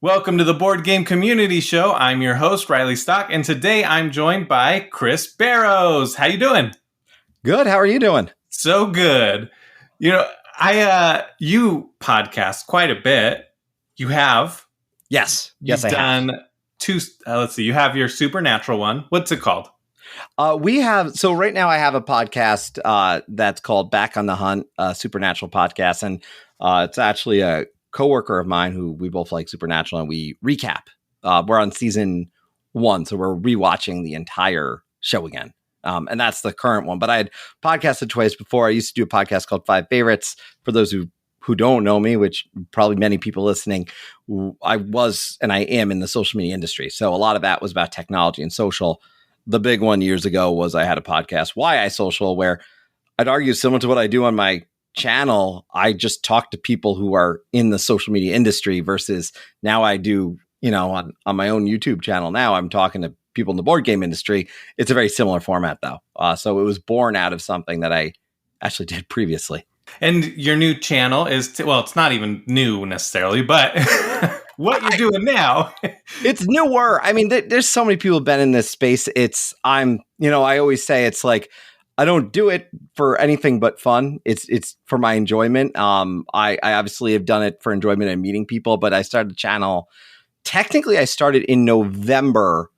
Welcome to the Board Game Community Show. I'm your host, Riley Stock, and today I'm joined by Chris Barrows. How you doing? Good. How are you doing? So good. You podcast quite a bit. You have. Yes. You've done two. Let's see. You have your Supernatural one. What's it called? So right now I have a podcast that's called Back on the Hunt, Supernatural podcast. And it's actually a coworker of mine who we both like Supernatural, and we recap. We're on season 1, so we're rewatching the entire show again. And that's the current one. But I had podcasted twice before. I used to do a podcast called 5 Favorites. For those who don't know me, which probably many people listening, I was and I am in the social media industry. So a lot of that was about technology and social. The big one years ago was I had a podcast, Why I Social, where I'd argue similar to what I do on my channel. I just talk to people who are in the social media industry versus now I do, on my own YouTube channel. Now I'm talking to people in the board game industry. It's a very similar format though. So it was born out of something that I actually did previously. And your new channel is, it's not even new necessarily, but what you're doing now. It's newer. I mean, there's so many people who've been in this space. I always say it's like, I don't do it for anything but fun. It's for my enjoyment. I obviously have done it for enjoyment and meeting people, but I started the channel. Technically, I started in November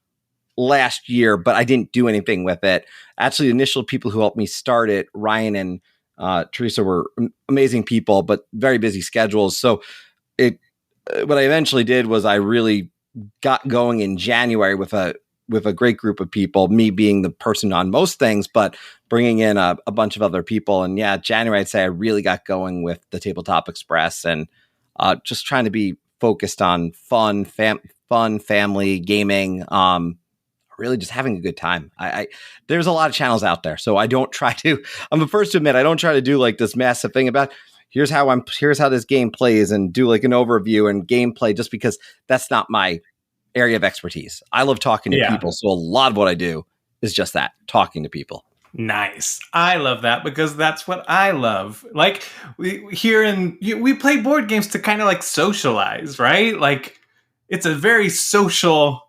last year, but I didn't do anything with it. Actually, the initial people who helped me start it, Ryan and Teresa, were amazing people, but very busy schedules. So what I eventually did was I really got going in January with a great group of people, me being the person on most things, but bringing in a bunch of other people. And yeah, January, I'd say I really got going with the Tabletop Express and just trying to be focused on fun, family, gaming, really just having a good time. There's a lot of channels out there, so I don't try to, I'm the first to admit, I don't try to do like this massive thing about here's how this game plays and do like an overview and gameplay, just because that's not my area of expertise. I love talking to people. So a lot of what I do is just that, talking to people. Nice. I love that because that's what I love. Like we play board games to kind of like socialize, right? Like it's a very social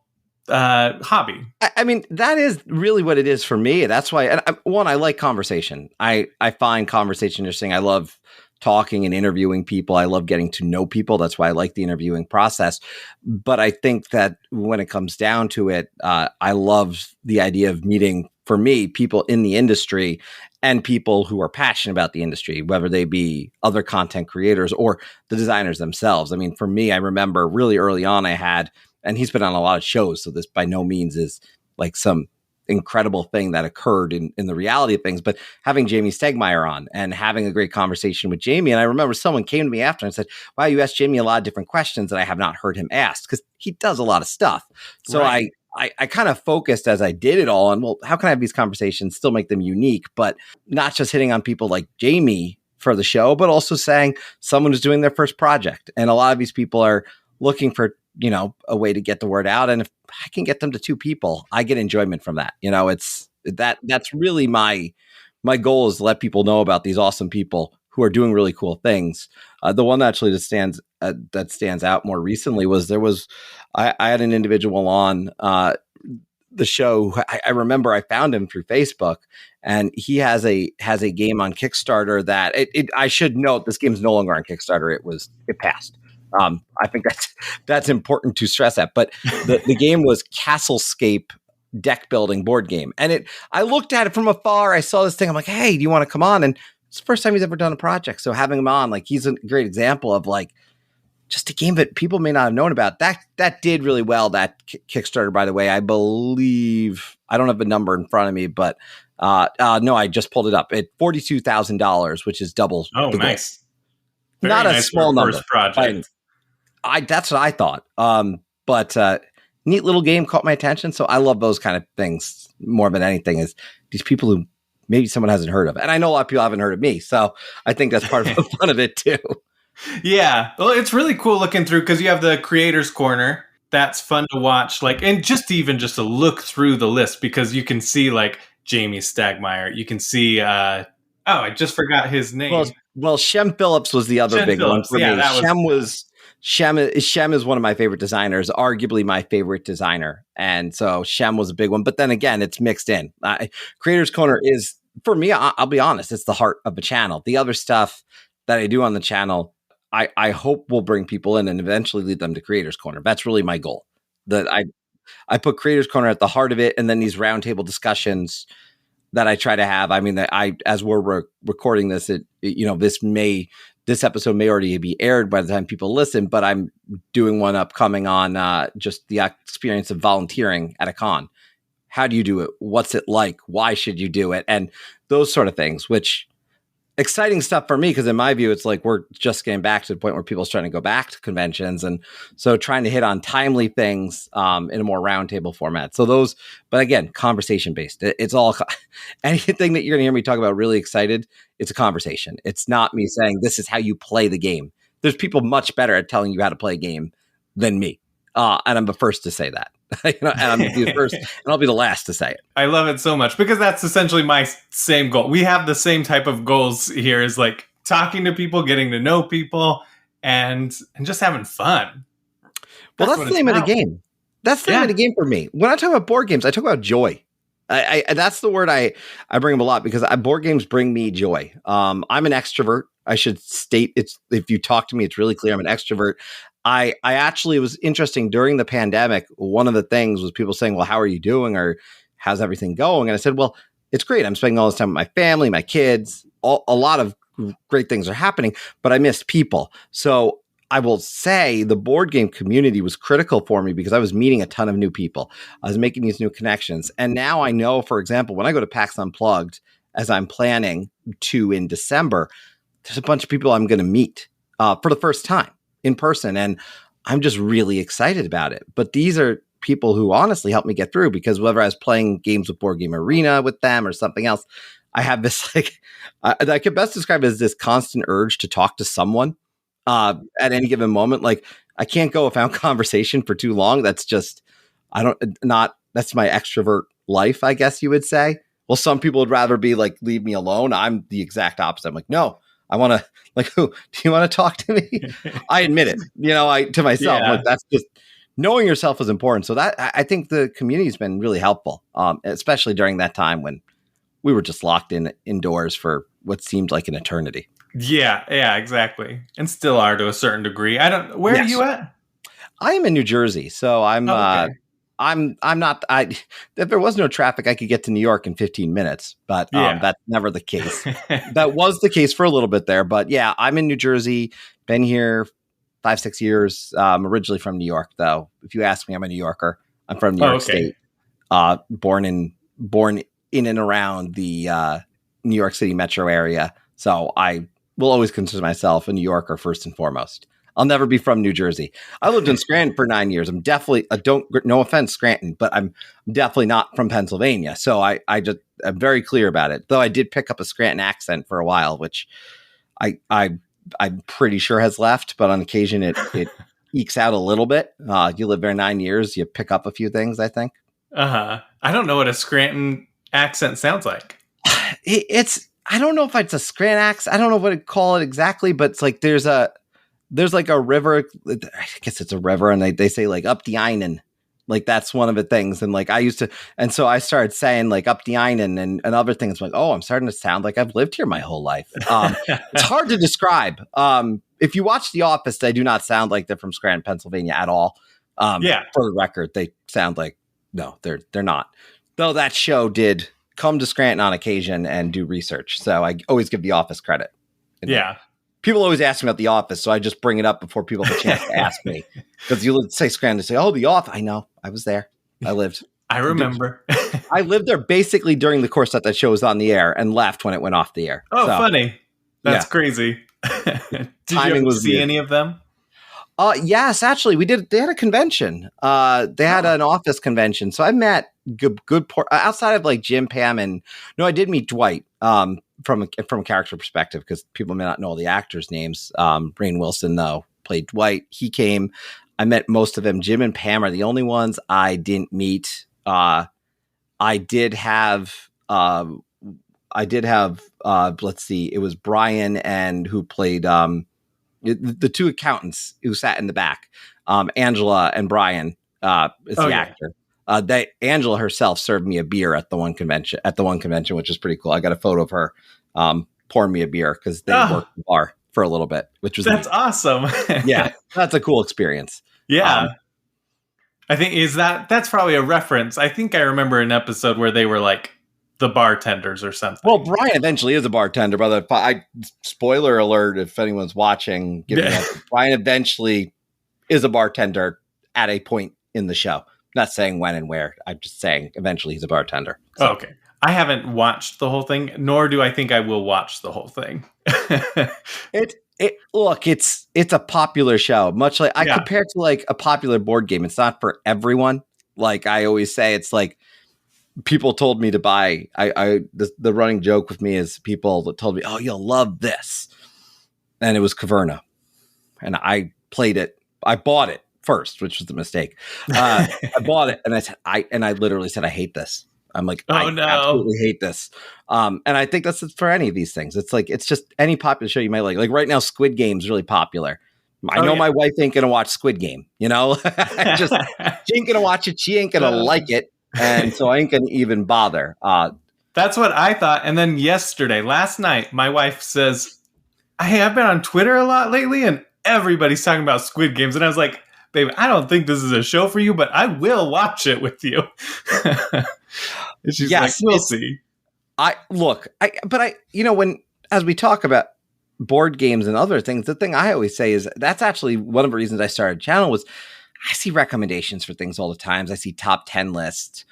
hobby. I mean, that is really what it is for me. That's why, and I like conversation. I find conversation interesting. I love talking and interviewing people. I love getting to know people. That's why I like the interviewing process. But I think that when it comes down to it, I love the idea of meeting, for me, people in the industry and people who are passionate about the industry, whether they be other content creators or the designers themselves. I mean, for me, I remember really early on and he's been on a lot of shows, so this by no means is like some incredible thing that occurred in the reality of things, but having Jamie Stegmaier on and having a great conversation with Jamie. And I remember someone came to me after and said, wow, you asked Jamie a lot of different questions that I have not heard him ask, because he does a lot of stuff. So right. I kind of focused as I did it all on, well, how can I have these conversations, still make them unique, but not just hitting on people like Jamie for the show, but also saying someone who's doing their first project. And a lot of these people are looking for, a way to get the word out. And if I can get them to 2 people, I get enjoyment from that. That's really my goal, is to let people know about these awesome people who are doing really cool things. The one actually that stands out more recently was I had an individual on the show. I remember I found him through Facebook, and he has a game on Kickstarter that I should note, this game is no longer on Kickstarter. It passed. I think that's important to stress that. But the game was Castlescape deck building board game. And I looked at it from afar. I saw this thing. I'm like, hey, do you want to come on? And it's the first time he's ever done a project. So having him on, like, he's a great example of like just a game that people may not have known about. That did really well. That Kickstarter, by the way, I believe, I don't have the number in front of me, but no, I just pulled it up at $42,000, which is double. Oh, nice. Not a small number. First project. That's what I thought. But neat little game, caught my attention. So I love those kind of things more than anything, is these people who maybe someone hasn't heard of. And I know a lot of people haven't heard of me. So I think that's part of the fun of it too. Yeah. Well, it's really cool looking through, because you have the creators corner. That's fun to watch. Like, and just to look through the list, because you can see like Jamie Stegmaier. You can see, I just forgot his name. Well, Shem Phillips was the other big one for me. Shem was Shem is one of my favorite designers, arguably my favorite designer. And so Shem was a big one. But then again, it's mixed in. Creators Corner is, for me, I'll be honest, it's the heart of the channel. The other stuff that I do on the channel, I hope will bring people in and eventually lead them to Creators Corner. That's really my goal. That I put Creators Corner at the heart of it, and then these roundtable discussions that I try to have. I mean, as we're recording this, this episode may already be aired by the time people listen, but I'm doing one upcoming on just the experience of volunteering at a con. How do you do it? What's it like? Why should you do it? And those sort of things, which exciting stuff for me, because in my view, it's like we're just getting back to the point where people are starting to go back to conventions. And so trying to hit on timely things in a more roundtable format. So those, but again, conversation based. It's all anything that you're going to hear me talk about really excited. It's a conversation. It's not me saying this is how you play the game. There's people much better at telling you how to play a game than me. And I'm the first to say that. And I'm the first, and I'll be the last to say it. I love it so much because that's essentially my same goal. We have the same type of goals here, is like talking to people, getting to know people, and just having fun. Well, that's the name of the game. That's the name of the game for me. When I talk about board games, I talk about joy. I that's the word I bring up a lot, because board games bring me joy. I'm an extrovert. I should state, if you talk to me, it's really clear I'm an extrovert. I actually, it was interesting during the pandemic. One of the things was people saying, well, how are you doing? Or how's everything going? And I said, well, it's great. I'm spending all this time with my family, my kids, a lot of great things are happening, but I missed people. So I will say the board game community was critical for me, because I was meeting a ton of new people. I was making these new connections. And now I know, for example, when I go to PAX Unplugged, as I'm planning to in December, there's a bunch of people I'm going to meet for the first time in person. And I'm just really excited about it. But these are people who honestly helped me get through, because whether I was playing games with Board Game Arena with them or something else, I have this I could best describe it as this constant urge to talk to someone at any given moment. Like, I can't go without conversation for too long. That's just, that's my extrovert life, I guess you would say. Well, some people would rather be like, leave me alone. I'm the exact opposite. I'm like, no, I want to, like, who do you want to talk to me? I admit it, to myself, like, that's just, knowing yourself is important. So that, I think the community has been really helpful, especially during that time when we were just locked indoors for what seemed like an eternity. Yeah, exactly. And still are to a certain degree. Where are you at? I am in New Jersey. So I'm, okay. I'm not, if there was no traffic, I could get to New York in 15 minutes, but that's never the case. That was the case for a little bit there, but yeah, I'm in New Jersey, been here 5-6 years. Originally from New York, though. If you ask me, I'm a New Yorker. I'm from New York State, born in and around the New York City metro area. So I will always consider myself a New Yorker first and foremost. I'll never be from New Jersey. I lived in Scranton for 9 years. I'm definitely, no offense, Scranton, but I'm definitely not from Pennsylvania. So I'm very clear about it. Though I did pick up a Scranton accent for a while, which I'm pretty sure has left, but on occasion it ekes out a little bit. You live there 9 years, you pick up a few things, I think. I don't know what a Scranton accent sounds like. I don't know if it's a Scranton accent. I don't know what to call it exactly, but it's like there's like a river. I guess it's a river, and they say like up the Einen. Like that's one of the things. And like I used to, and so I started saying like up the Einen and other things. Like, oh, I'm starting to sound like I've lived here my whole life. It's hard to describe. If you watch The Office, they do not sound like they're from Scranton, Pennsylvania at all. For the record, they sound like, no, they're not. Though that show did come to Scranton on occasion and do research. So I always give The Office credit. People always ask me about The Office, so I just bring it up before people have a chance to ask me. Because you say Scranton, they say, oh, The Office. I know. I was there. I lived. I remember. I lived there basically during the course that show was on the air and left when it went off the air. Oh, so, funny. That's crazy. Did you ever see any of them? Yes, actually, we did. They had a convention. They had an office convention. So I met outside of like Jim, Pam, and no, I did meet Dwight. From a character perspective, because people may not know all the actors' names. Rainn Wilson, though, played Dwight. He came. I met most of them. Jim and Pam are the only ones I didn't meet. I did have. Let's see. It was Brian and who played the two accountants who sat in the back, Angela and Brian, is the actor. Angela herself served me a beer at the one convention, which is pretty cool. I got a photo of her pouring me a beer because they worked the bar for a little bit, which was that's awesome. Yeah, that's a cool experience. Yeah. I think that's probably a reference. I think I remember an episode where they were like the bartenders or something. Well, Brian eventually is a bartender, brother. Spoiler alert if anyone's watching. Brian eventually is a bartender at a point in the show. Not saying when and where. I'm just saying eventually he's a bartender. So. Okay. I haven't watched the whole thing, nor do I think I will watch the whole thing. Look, it's a popular show. Much like I compare it to like a popular board game. It's not for everyone. Like I always say, it's like people told me to buy. The running joke with me is people told me, "Oh, you'll love this," and it was Caverna, and I played it. I bought it first, which was a mistake. I bought it, and I literally said, "I hate this." I'm like, I absolutely hate this. And I think that's for any of these things. It's like, it's just any popular show you might like. Like right now, Squid Game's really popular. I know my wife ain't going to watch Squid Game, you know, she ain't going to watch it. She ain't going to like it. And so I ain't going to even bother. That's what I thought. And then last night, my wife says, "Hey, I've been on Twitter a lot lately and everybody's talking about Squid Games." And I was like, "Babe, I don't think this is a show for you, but I will watch it with you." And she's like, "We'll see." When as we talk about board games and other things, the thing I always say is that's actually one of the reasons I started a channel was I see recommendations for things all the time. I see top 10 lists.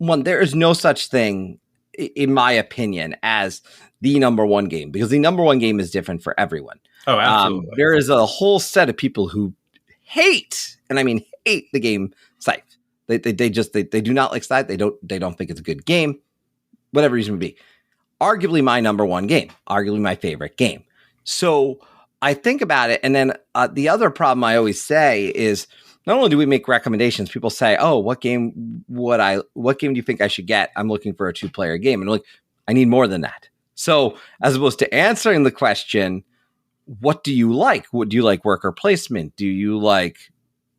There is no such thing, in my opinion, as the number one game, because the number one game is different for everyone. Oh, absolutely. There is a whole set of people who hate, and I mean hate, the game Scythe. They do not like Scythe. They don't think it's a good game, whatever reason would be. Arguably my number one game, arguably my favorite game. So I think about it, and then the other problem I always say is not only do we make recommendations, people say, "Oh, what game do you think I should get? I'm looking for a 2-player game," and I'm like, I need more than that. So as opposed to answering the question, what do you like? What do you like? Worker placement? Do you like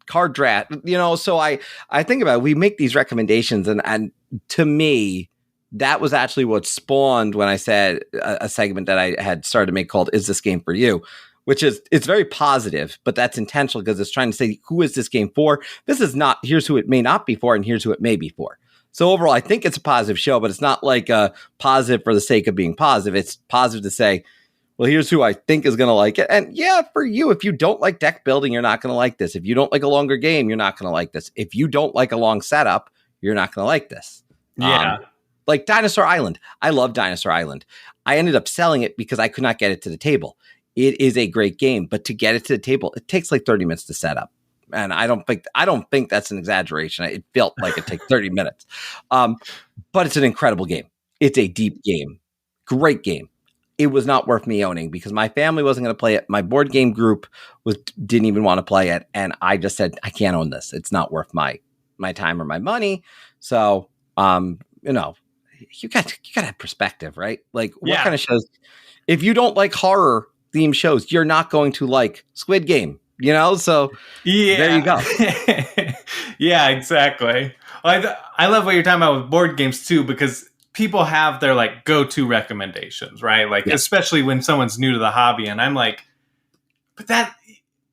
card draft? So I think about it. We make these recommendations, and to me, that was actually what spawned when I said a segment that I had started to make called "Is This Game For You?" Which is, it's very positive, but that's intentional because it's trying to say, who is this game for? This is not, here's who it may not be for, and here's who it may be for. So overall, I think it's a positive show, but it's not like a positive for the sake of being positive. It's positive to say, well, here's who I think is going to like it. And yeah, for you, if you don't like deck building, you're not going to like this. If you don't like a longer game, you're not going to like this. If you don't like a long setup, you're not going to like this. Yeah. Like Dinosaur Island. I love Dinosaur Island. I ended up selling it because I could not get it to the table. It is a great game, but to get it to the table, it takes like 30 minutes to set up. And I don't think that's an exaggeration. It felt like it takes 30 minutes. But it's an incredible game. It's a deep game. Great game. It was not worth me owning because my family wasn't going to play it. My board game group didn't even want to play it. And I just said, I can't own this. It's not worth my time or my money. So, you got to have perspective, right? Like what kind of shows, if you don't like horror theme shows, you're not going to like Squid Game, so there you go. Yeah, exactly. I love what you're talking about with board games too, because people have their like go-to recommendations, right? Like, especially when someone's new to the hobby, and I'm like, but that,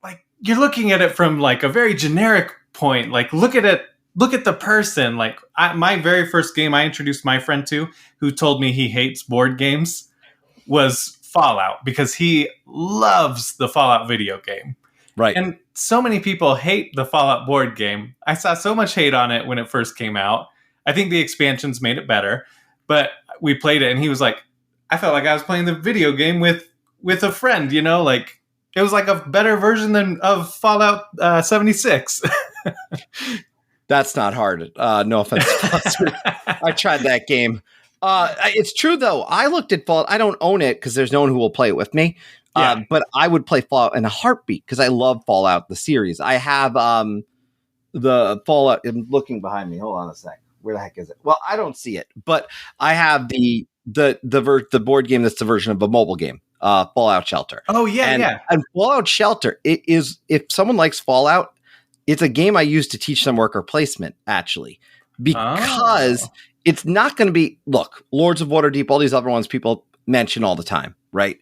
like, you're looking at it from like a very generic point. Like, look at the person. Like, my very first game I introduced my friend to, who told me he hates board games, was Fallout, because he loves the Fallout video game. Right. And so many people hate the Fallout board game. I saw so much hate on it when it first came out. I think the expansions made it better, but we played it and he was like, I felt like I was playing the video game with a friend, like it was like a better version of Fallout 76. That's not hard. No offense. I tried that game. It's true, though. I looked at Fallout. I don't own it because there's no one who will play it with me. But I would play Fallout in a heartbeat because I love Fallout, the series. I have the Fallout. I'm looking behind me. Hold on a sec. Where the heck is it? Well, I don't see it, but I have the board game that's the version of a mobile game. Fallout Shelter. Oh yeah, And yeah. and Fallout Shelter, it is, if someone likes Fallout, it's a game I use to teach them worker placement, actually, because Oh. it's not going to be, look, Lords of Waterdeep, all these other ones people mention all the time, right?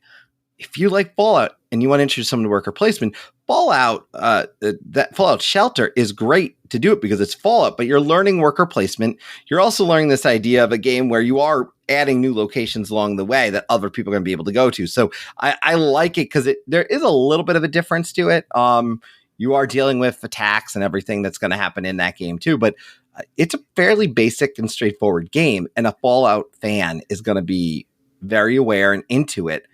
If you like Fallout and you want to introduce someone to worker placement, that Fallout Shelter is great to do it because it's Fallout, but you're learning worker placement. You're also learning this idea of a game where you are adding new locations along the way that other people are going to be able to go to. So I like it because there is a little bit of a difference to it. You are dealing with attacks and everything that's going to happen in that game too, but it's a fairly basic and straightforward game, and a Fallout fan is going to be very aware and into it.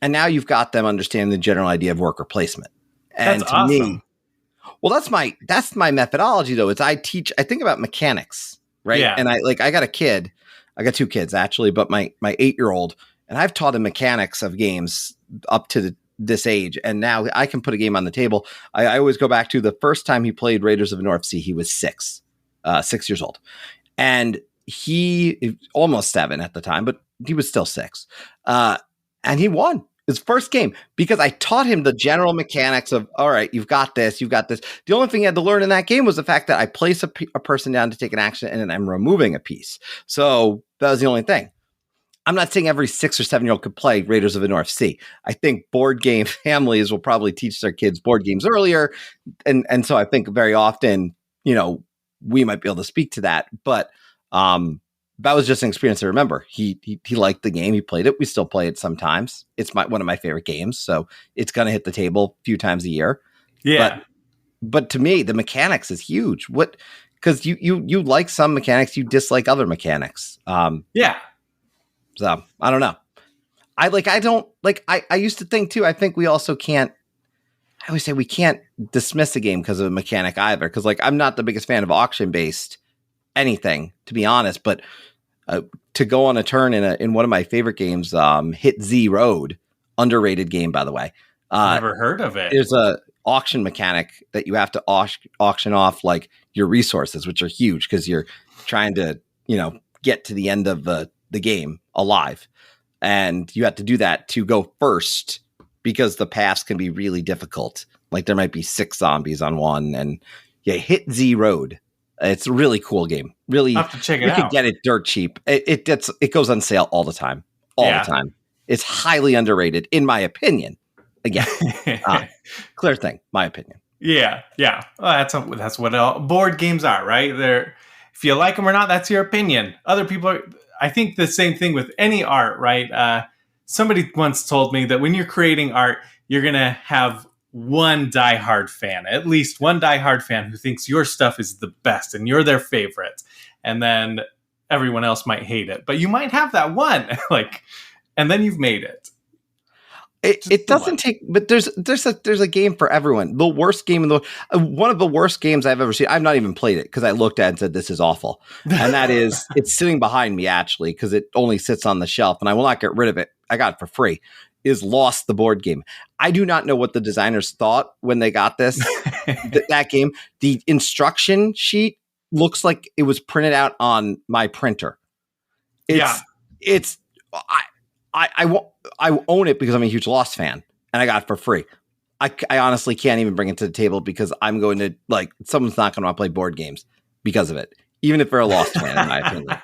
And now you've got them understanding the general idea of worker placement. And That's to awesome. me, well, that's my methodology though. Is I think about mechanics, right? Yeah. And I got two kids actually, but my 8-year-old, and I've taught him mechanics of games up to this age. And now I can put a game on the table. I always go back to the first time he played Raiders of the North Sea. He was 6 years old, and he almost 7 at the time, but he was still 6. And he won his first game because I taught him the general mechanics of, all right, you've got this. The only thing he had to learn in that game was the fact that I place a person down to take an action and then I'm removing a piece. So that was the only thing. I'm not saying every 6 or 7-year-old could play Raiders of the North Sea. I think board game families will probably teach their kids board games earlier. And so I think very often, we might be able to speak to that. But that was just an experience to remember. He liked the game. He played it. We still play it sometimes. It's one of my favorite games. So it's going to hit the table a few times a year. Yeah. But to me, the mechanics is huge. Because you like some mechanics, you dislike other mechanics. Yeah. So I don't know. I used to think too, I think we also can't, I always say we can't dismiss a game because of a mechanic either. Because I'm not the biggest fan of auction-based anything, to be honest, but to go on a turn in one of my favorite games, Hit Z Road, underrated game, by the way. Never heard of it. There's a auction mechanic that you have to auction off your resources, which are huge because you're trying to, get to the end of the game alive. And you have to do that to go first because the paths can be really difficult. There might be 6 zombies on one, and Hit Z Road. It's a really cool game. Really, I'll have to check it out. You can get it dirt cheap. It goes on sale all the time. All the time. It's highly underrated, in my opinion. Again, clear thing, my opinion. Yeah. Well, that's what all board games are, right? If you like them or not, that's your opinion. Other people are. I think the same thing with any art, right? Somebody once told me that when you're creating art, you're gonna have one diehard fan, at least one diehard fan who thinks your stuff is the best and you're their favorite. And then everyone else might hate it, but you might have that one, and then you've made it. It doesn't take, but there's a game for everyone. The worst game one of the worst games I've ever seen. I've not even played it because I looked at it and said, this is awful. And that is, it's sitting behind me actually, because it only sits on the shelf and I will not get rid of it. I got it for free. Is Lost, the board game. I do not know what the designers thought when they got this, that game. The instruction sheet looks like it was printed out on my printer. I own it because I'm a huge Lost fan and I got it for free. I honestly can't even bring it to the table because I'm going to someone's not going to want to play board games because of it. Even if they're a Lost fan, in my opinion.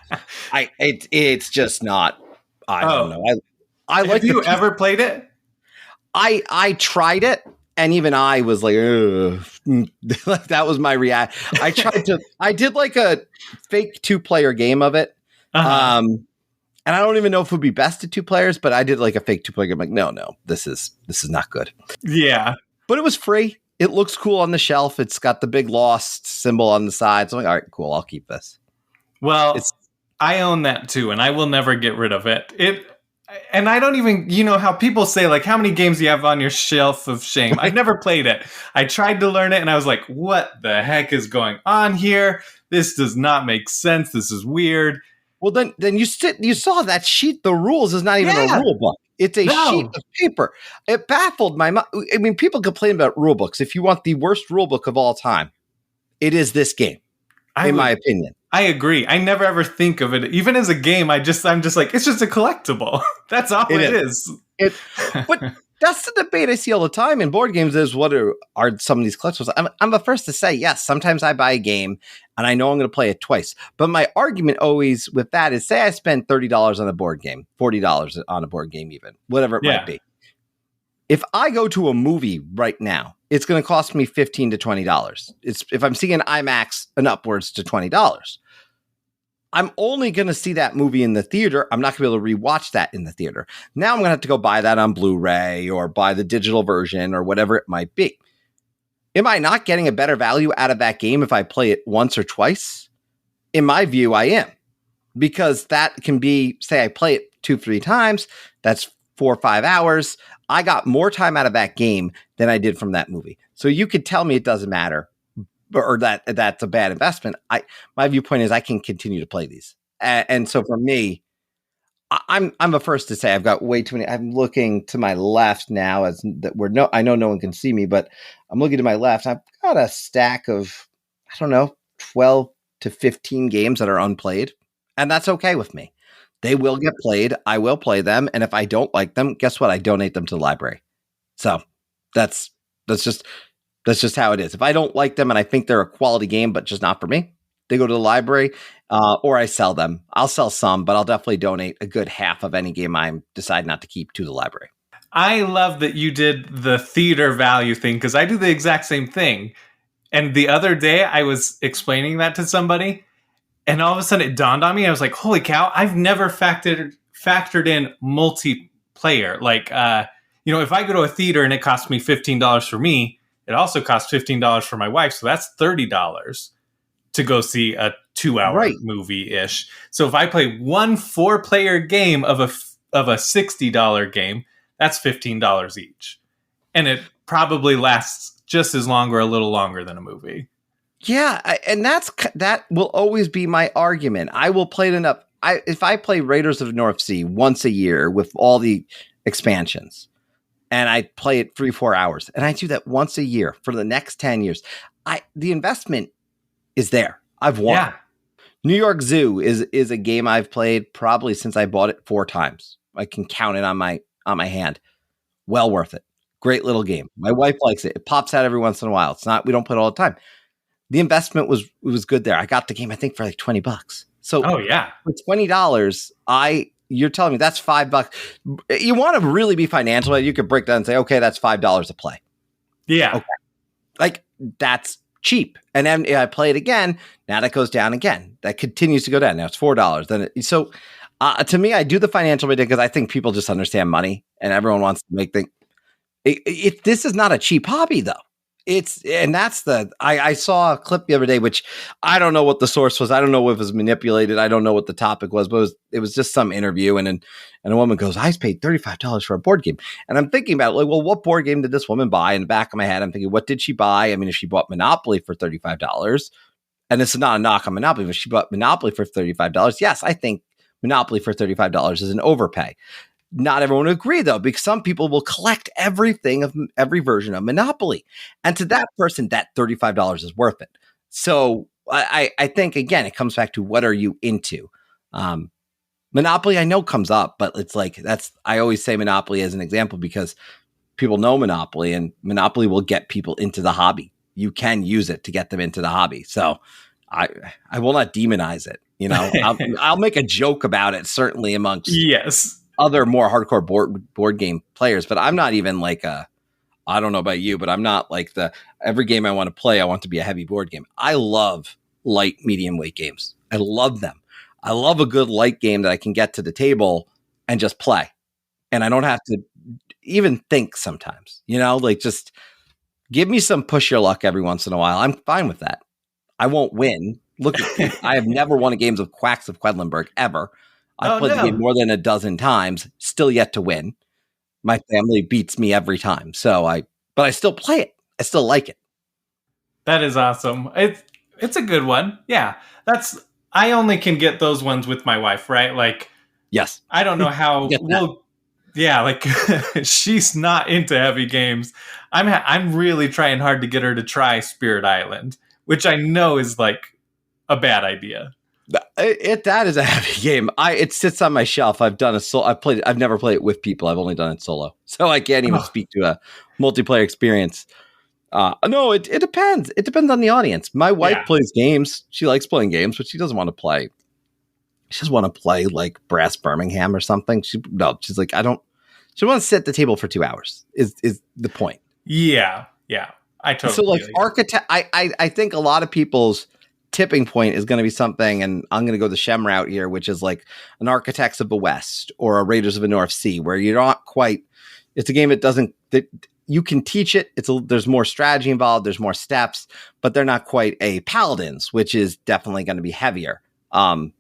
It's just not, I don't know. Have you ever played it? I tried it, and even I was like, that was my reaction. I did a fake 2-player game of it. Uh-huh. And I don't even know if it would be best at 2 players, but I did a fake 2-player game. No, this is not good. Yeah. But it was free. It looks cool on the shelf. It's got the big Lost symbol on the side. So I'm all right, cool. I'll keep this. Well, I own that too, and I will never get rid of it. And I don't even, how people say, how many games do you have on your shelf of shame? I've never played it. I tried to learn it, and I was like, what the heck is going on here? This does not make sense. This is weird. Well, then you saw that sheet. The rules is not even a rule book. It's a sheet of paper. It baffled my mind. I mean, people complain about rule books. If you want the worst rule book of all time, it is this game, in my opinion. I agree. I never ever think of it, even as a game. I'm just like, it's just a collectible. That's all it is. But that's the debate I see all the time in board games is what are some of these collectibles? I'm the first to say, yes, sometimes I buy a game and I know I'm going to play it twice. But my argument always with that is say I spend $30 on a board game, $40 on a board game even, whatever it might be. If I go to a movie right now, it's going to cost me $15 to $20. If I'm seeing an IMAX and upwards to $20. I'm only going to see that movie in the theater. I'm not going to be able to rewatch that in the theater. Now I'm going to have to go buy that on Blu-ray or buy the digital version or whatever it might be. Am I not getting a better value out of that game if I play it once or twice? In my view, I am. Because that can be, say I play it 2-3 times, that's 4 or 5 hours. I got more time out of that game than I did from that movie. So you could tell me it doesn't matter. Or that's a bad investment. My viewpoint is I can continue to play these, and so for me, I'm the first to say I've got way too many. I'm looking to my left now as that I know no one can see me, but I'm looking to my left. I've got a stack of 12 to 15 games that are unplayed, and that's okay with me. They will get played. I will play them, and if I don't like them, guess what? I donate them to the library. So that's just how it is. If I don't like them and I think they're a quality game, but just not for me, they go to the library or I sell them. I'll sell some, but I'll definitely donate a good half of any game I decide not to keep to the library. I love that you did the theater value thing because I do the exact same thing. And the other day I was explaining that to somebody and all of a sudden it dawned on me. I was like, holy cow, I've never factored in multiplayer. Like, if I go to a theater and it costs me $15 for me, it also costs $15 for my wife, so that's $30 to go see a 2-hour movie-ish. So if I play one 4-player game of a $60 game, that's $15 each. And it probably lasts just as long or a little longer than a movie. Yeah, and that will always be my argument. I will play it enough. If I play Raiders of the North Sea once a year with all the expansions, and I play it 3-4 hours, and I do that once a year for the next 10 years. The investment is there. I've won. Yeah. New York Zoo is a game I've played probably since I bought it 4 times. I can count it on my hand. Well worth it. Great little game. My wife likes it. It pops out every once in a while. We don't play it all the time. The investment was good there. I got the game I think for like $20. So for $20, you're telling me that's $5. You want to really be financial. You could break that and say, okay, that's $5 a play. Yeah. Okay. Like that's cheap. And then if I play it again, now that goes down again. That continues to go down. Now it's $4. To me, I do the financial bit because I think people just understand money and everyone wants to make things. This is not a cheap hobby though. I saw a clip the other day, which I don't know what the source was. I don't know if it was manipulated. I don't know what the topic was, but it was just some interview. And a woman goes, I paid $35 for a board game. And I'm thinking about it, like, well, what board game did this woman buy? In the back of my head, I'm thinking, what did she buy? I mean, if she bought Monopoly for $35, and this is not a knock on Monopoly, but she bought Monopoly for $35. Yes, I think Monopoly for $35 is an overpay. Not everyone would agree, though, because some people will collect everything of every version of Monopoly. And to that person, that $35 is worth it. So I think, again, it comes back to what are you into? Monopoly, I know, comes up, but it's like I always say Monopoly as an example because people know Monopoly, and Monopoly will get people into the hobby. You can use it to get them into the hobby. So I will not demonize it. I'll make a joke about it, certainly amongst other more hardcore board game players, but I'm not even like I don't know about you, but I'm not like every game I want to play, I want to be a heavy board game. I love light, medium weight games. I love them. I love a good light game that I can get to the table and just play. And I don't have to even think sometimes, just give me some push your luck every once in a while. I'm fine with that. I won't win. Look at me. I have never won a games of Quacks of Quedlinburg ever. I've played the game more than a dozen times, still yet to win. My family beats me every time. But I still play it. I still like it. That is awesome. It's a good one. Yeah. I only can get those ones with my wife, right? Like, yes. I don't know how she's not into heavy games. I'm really trying hard to get her to try Spirit Island, which I know is like a bad idea. That is a heavy game. It sits on my shelf. I've done I've never played it with people. I've only done it solo, so I can't even speak to a multiplayer experience. No, it depends. It depends on the audience. My wife plays games. She likes playing games, but she doesn't want to play. She doesn't want to play like Brass Birmingham or something. She's like, I don't. She wants to sit at the table for 2 hours. Is the point? Yeah. I totally. So like architect, I think a lot of people's tipping point is going to be something, and I'm going to go the Shem route here, which is like an Architects of the West or a Raiders of the North Sea, where you're not quite. It's a game that you can teach it. There's more strategy involved. There's more steps, but they're not quite a Paladins, which is definitely going to be heavier. A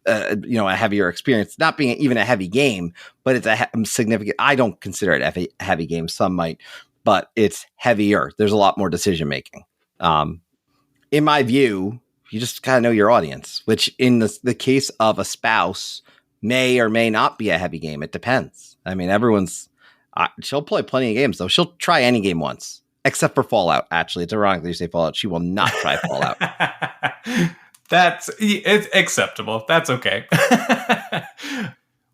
heavier experience, not being even a heavy game, but it's a significant. I don't consider it a heavy game. Some might, but it's heavier. There's a lot more decision making. In my view, you just gotta know your audience, which in the case of a spouse may or may not be a heavy game. It depends. I mean, she'll play plenty of games though. She'll try any game once, except for Fallout. Actually, it's ironic that you say Fallout. She will not try Fallout. It's acceptable. That's okay.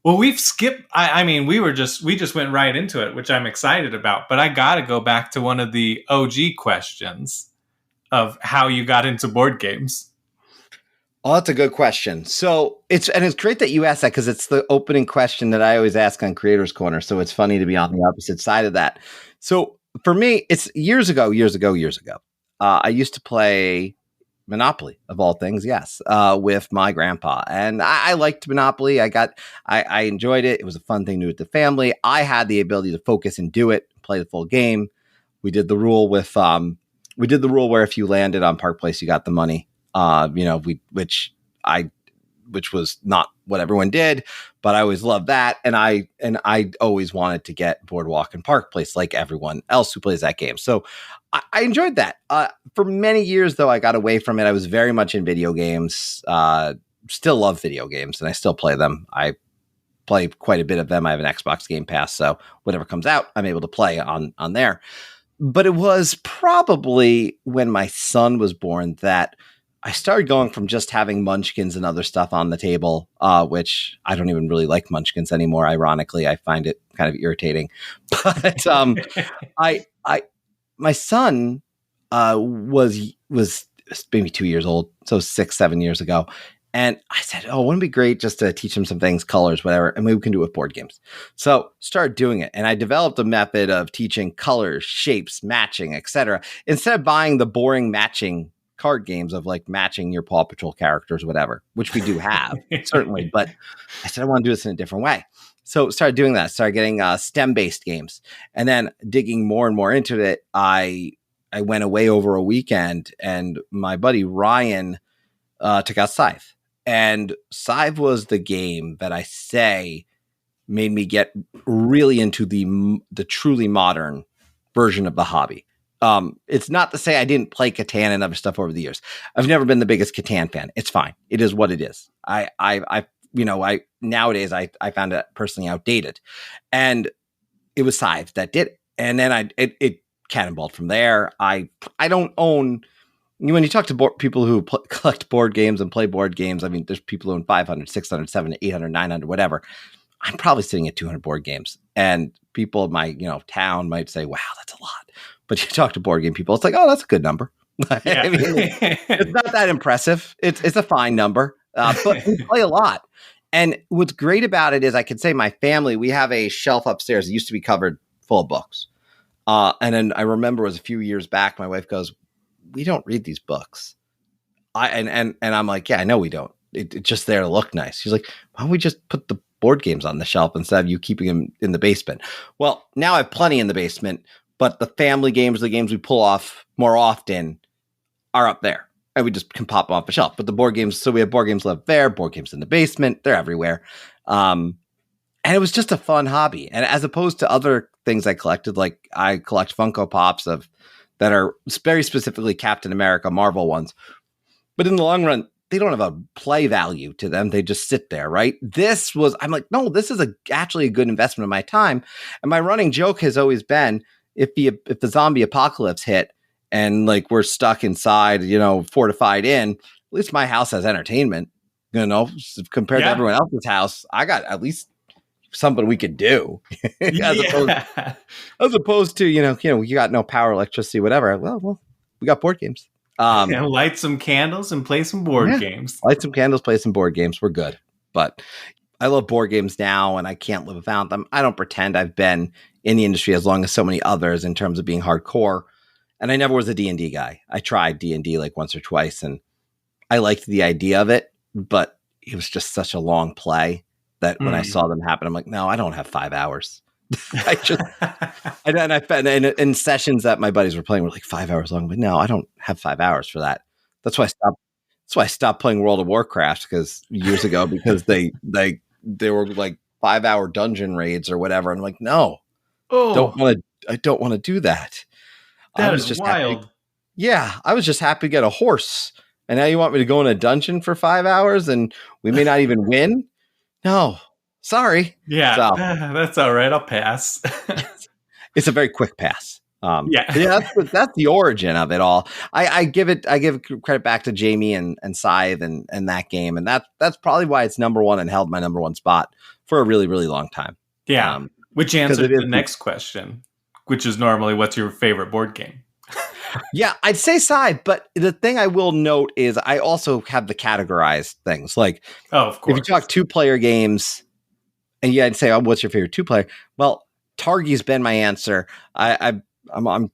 Well, we've skipped. I mean, we just went right into it, which I'm excited about. But I got to go back to one of the OG questions of how you got into board games. Oh, that's a good question. So it's great that you asked that, because it's the opening question that I always ask on Creators Corner. So it's funny to be on the opposite side of that. So for me, it's years ago. I used to play Monopoly, of all things, yes, with my grandpa, and I liked Monopoly. I enjoyed it. It was a fun thing to do with the family. I had the ability to focus and do it, play the full game. We did the rule where if you landed on Park Place, you got the money. Which was not what everyone did, but I always loved that. And I always wanted to get Boardwalk and Park Place like everyone else who plays that game. So I enjoyed that. For many years though, I got away from it. I was very much in video games, still love video games, and I still play them. I play quite a bit of them. I have an Xbox Game Pass, so whatever comes out, I'm able to play on there. But it was probably when my son was born that I started going from just having Munchkins and other stuff on the table, which I don't even really like Munchkins anymore. Ironically, I find it kind of irritating. But my son was maybe 2 years old, so 6-7 years ago. And I said, oh, wouldn't it be great just to teach him some things, colors, whatever, and maybe we can do it with board games. So started doing it. And I developed a method of teaching colors, shapes, matching, etc. Instead of buying the boring matching card games of like matching your Paw Patrol characters, whatever, which we do have, certainly. But I said, I want to do this in a different way. So started doing that, started getting STEM-based games. And then digging more and more into it, I went away over a weekend, and my buddy Ryan took out Scythe. And Scythe was the game that I say made me get really into the truly modern version of the hobby. It's not to say I didn't play Catan and other stuff over the years. I've never been the biggest Catan fan. It's fine. It is what it is. Nowadays I found it personally outdated, and it was Scythe that did it. And then it cannonballed from there. I don't own. When you talk to people who collect board games and play board games, I mean, there's people who own 500, 600, 700, 800, 900, whatever. I'm probably sitting at 200 board games, and people in my town might say, "Wow, that's a lot." But you talk to board game people, it's like, "Oh, that's a good number." Yeah. I mean, it's not that impressive. It's a fine number, but we play a lot. And what's great about it is I can say my family, we have a shelf upstairs that used to be covered full of books. And then I remember it was a few years back, my wife goes, "We don't read these books." And I'm like, "Yeah, I know we don't. It's just there to look nice." She's like, "Why don't we just put the board games on the shelf instead of you keeping them in the basement?" Well, now I have plenty in the basement, but the family games, the games we pull off more often, are up there. And we just can pop them off the shelf. But the board games, so we have board games left there, board games in the basement, they're everywhere. And it was just a fun hobby. And as opposed to other things I collected, like I collect Funko Pops that are very specifically Captain America, Marvel ones. But in the long run, they don't have a play value to them. They just sit there, right? I'm like, no, this is actually a good investment of my time. And my running joke has always been, if the zombie apocalypse hit and like we're stuck inside, fortified in, at least my house has entertainment. compared to everyone else's house, I got at least something we could do as opposed to, you got no power, electricity, whatever. Well, we got board games. And light some candles and play some board games. Light some candles, play some board games. We're good. But I love board games now, and I can't live without them. I don't pretend I've been in the industry as long as so many others in terms of being hardcore. And I never was a D&D guy. I tried D&D like once or twice, and I liked the idea of it, but it was just such a long play that when I saw them happen, I'm like, no, I don't have 5 hours. I just, and I found in sessions that my buddies were playing were like 5 hours long. But no, I don't have 5 hours for that. That's why I stopped playing World of Warcraft years ago because they were like 5 hour dungeon raids or whatever. And I'm like, no, I don't want to do that. That is just wild. I was just happy to get a horse. And now you want me to go in a dungeon for 5 hours and we may not even win? No, sorry. Yeah, so, that's all right. I'll pass. It's a very quick pass. That's the origin of it all. I give credit back to Jamie and Scythe and that game. And that's probably why it's number one and held my number one spot for a really, really long time. Yeah. Which answers the next question, which is normally what's your favorite board game? Yeah, I'd say Scythe, but the thing I will note is I also have the categorized things. Like, of course, if you talk 2-player games, and I'd say, what's your favorite 2-player? Well, Targi's been my answer. I'm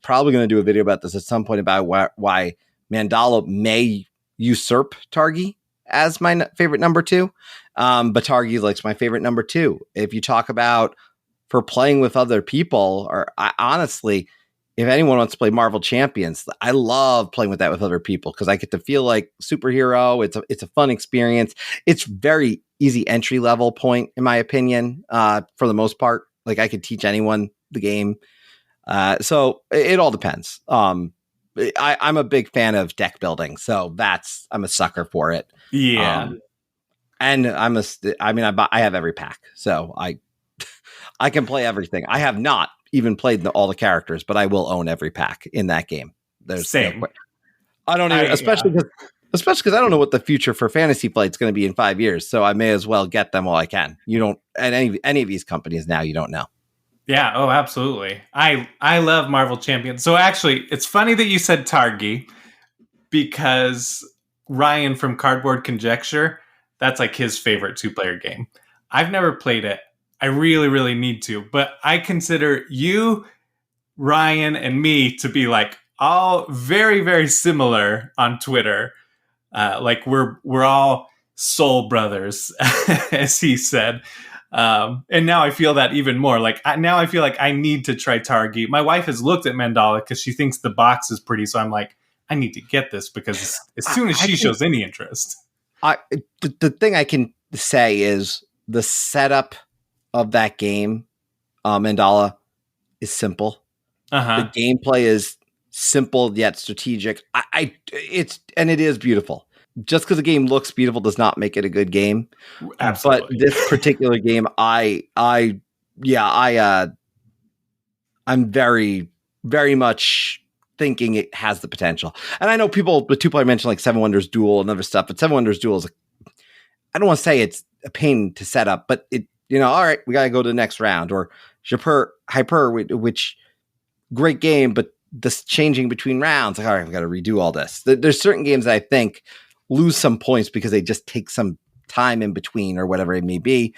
probably going to do a video about this at some point about why Mandala may usurp Targi as my favorite number 2. But Targi likes my favorite number 2. If you talk about for playing with other people, honestly, if anyone wants to play Marvel Champions, I love playing with that with other people because I get to feel like superhero. It's a fun experience. It's very easy entry level point, in my opinion, for the most part. Like I could teach anyone the game. So it all depends. I'm a big fan of deck building, so I'm a sucker for it. Yeah. And I have every pack, so I can play everything. I have not even played all the characters, but I will own every pack in that game. There's same. I don't even, especially because I don't know what the future for Fantasy Flight's going to be in 5 years. So I may as well get them while I can. You don't, and any of these companies now, you don't know. Yeah. Oh, absolutely. I love Marvel Champions. So actually, it's funny that you said Targi because Ryan from Cardboard Conjecture, that's like his favorite 2-player game. I've never played it. I really, really need to, but I consider you, Ryan, and me to be like all very, very similar on Twitter. Like we're all soul brothers, as he said. And now I feel that even more. Like now I feel like I need to try Targi. My wife has looked at Mandala because she thinks the box is pretty. So I'm like, I need to get this because as soon as she shows any interest. The thing I can say is the setup of that game, Mandala, is simple. The gameplay is simple yet strategic. It is beautiful. Just because a game looks beautiful does not make it a good game. Absolutely. But this particular game, I'm very, very much thinking it has the potential. And I know people with 2-player mention like Seven Wonders Duel and other stuff, but Seven Wonders Duel is, I don't want to say it's a pain to set up, but all right, we got to go to the next round. Or Hyper, which great game, but this changing between rounds, like, all right, we got to redo all this. There's certain games that I think lose some points because they just take some time in between or whatever it may be.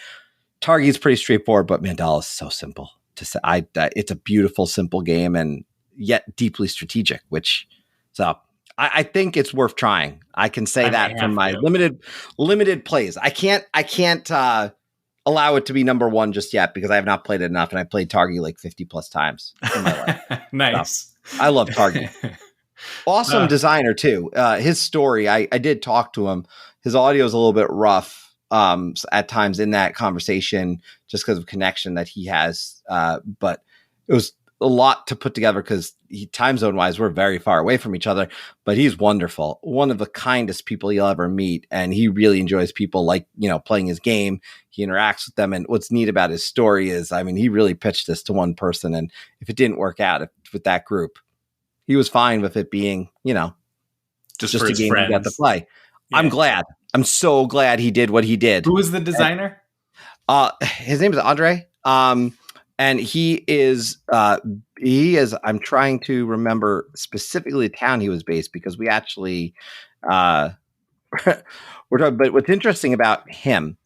Targi is pretty straightforward, but Mandala is so simple to say. It's a beautiful, simple game and yet deeply strategic, I think it's worth trying. I can say that from my limited plays. I can't allow it to be number one just yet because I have not played it enough, and I played Targi like 50 plus times in my life. Nice. So, I love Targi. Awesome designer too. His story, I did talk to him. His audio is a little bit rough at times in that conversation just because of connection that he has. But it was a lot to put together because time zone wise, we're very far away from each other, but he's wonderful. One of the kindest people you'll ever meet. And he really enjoys people like, playing his game. He interacts with them. And what's neat about his story is, he really pitched this to one person. And if it didn't work out with that group, he was fine with it being, just a game he got to play. I'm Yeah. glad. I'm so glad he did what he did. Who was the designer? His name is Andre. And he is, I'm trying to remember specifically the town he was based, because we actually, we're talking, but what's interesting about him,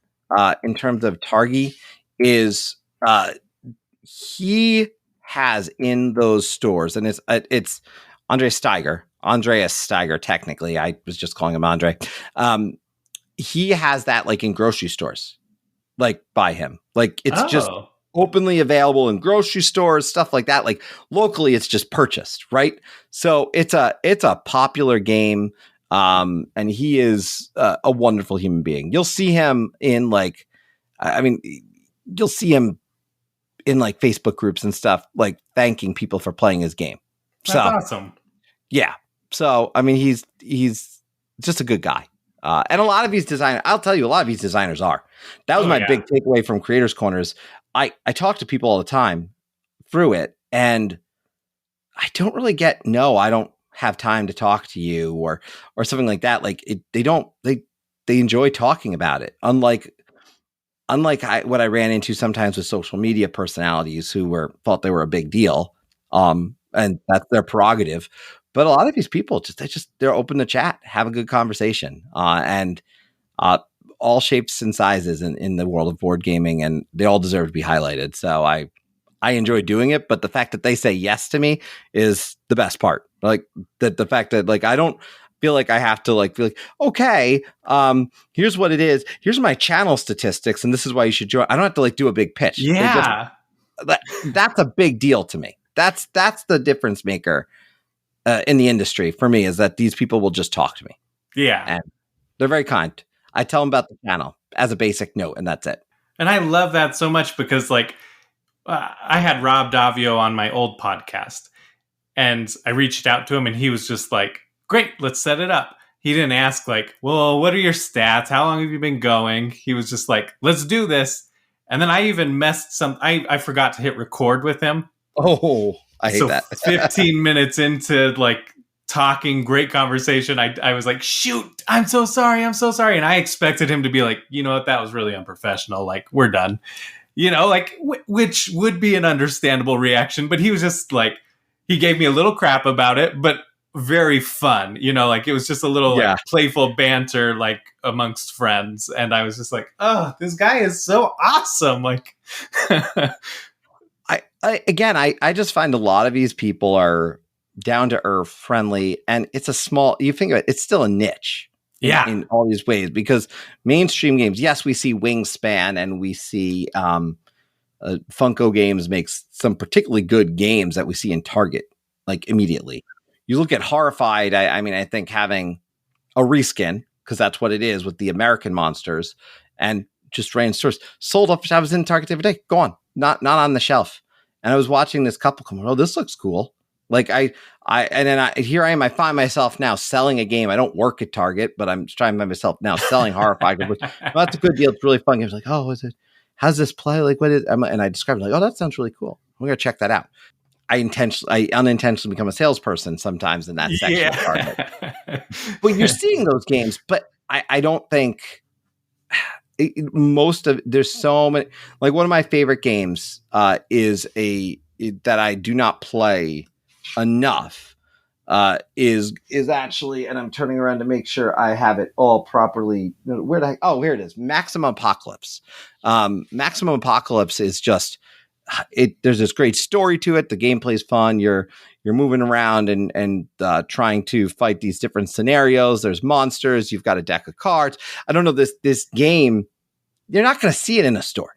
in terms of Targi is, he has in those stores, and it's Andreas Steiger. Technically, I was just calling him Andre. He has that like in grocery stores, like by him, like it's just Oh. openly available in grocery stores, stuff like that. Like locally, it's just purchased, right? So it's a popular game, and he is a wonderful human being. You'll see him in like, I mean, you'll see him in like Facebook groups and stuff, like thanking people for playing his game. That's So awesome. yeah, so I mean, he's just a good guy. And a lot of these designers, I'll tell you, a lot of these designers are. That was my big takeaway from Creators Corners. I talk to people all the time through it, and I don't really get, no, I don't have time to talk to you or something like that. Like they enjoy talking about it. Unlike what I ran into sometimes with social media personalities who thought they were a big deal. And that's their prerogative. But a lot of these people they're open to chat, have a good conversation, and all shapes and sizes in the world of board gaming, and they all deserve to be highlighted. So I enjoy doing it, but the fact that they say yes to me is the best part. Like the fact that like I don't feel like I have to like be like, okay, here's what it is. Here's my channel statistics, and this is why you should join. I don't have to like do a big pitch. Yeah. That's a big deal to me. That's the difference maker in the industry for me, is that these people will just talk to me. Yeah. And they're very kind. I tell them about the channel as a basic note, and that's it. And I love that so much because like I had Rob Davio on my old podcast, and I reached out to him, and he was just like, great, let's set it up. He didn't ask like, well, what are your stats? How long have you been going? He was just like, let's do this. And then I even I forgot to hit record with him. Oh, I hate that. 15 minutes into like talking, great conversation, I was like, shoot, I'm so sorry. And I expected him to be like, you know what, that was really unprofessional. Like, we're done. You know, like, which would be an understandable reaction. But he was just like, he gave me a little crap about it, but very fun. You know, like it was just a little like playful banter, like amongst friends. And I was just like, oh, this guy is so awesome. Like, I just find a lot of these people are down to earth, friendly, and it's you think of it, it's still a niche. Yeah. In all these ways, because mainstream games, yes, we see Wingspan and we see Funko Games makes some particularly good games that we see in Target, like immediately. You look at Horrified, I mean, I think having a reskin, because that's what it is with the American monsters, and just ran stores, sold off. I was in Target the other day, gone, not on the shelf. And I was watching this couple come, oh, this looks cool. Like here I am. I find myself now selling a game. I don't work at Target, but I'm trying to find myself now selling Horrified. Well, that's a good deal. It's really fun. I was like, oh, is it? How's this play? Like, what is? And I described it like, oh, that sounds really cool. We're gonna check that out. I unintentionally become a salesperson sometimes in that section of Target. But you're seeing those games, but I don't think there's so many. Like one of my favorite games is that I do not play enough is actually, and I'm turning around to make sure I have it all properly. Where the heck? Oh, here it is. Maximum Apocalypse. Maximum Apocalypse is just there's this great story to it. The gameplay is fun. You're moving around and trying to fight these different scenarios. There's monsters. You've got a deck of cards. I don't know, this game, you're not going to see it in a store.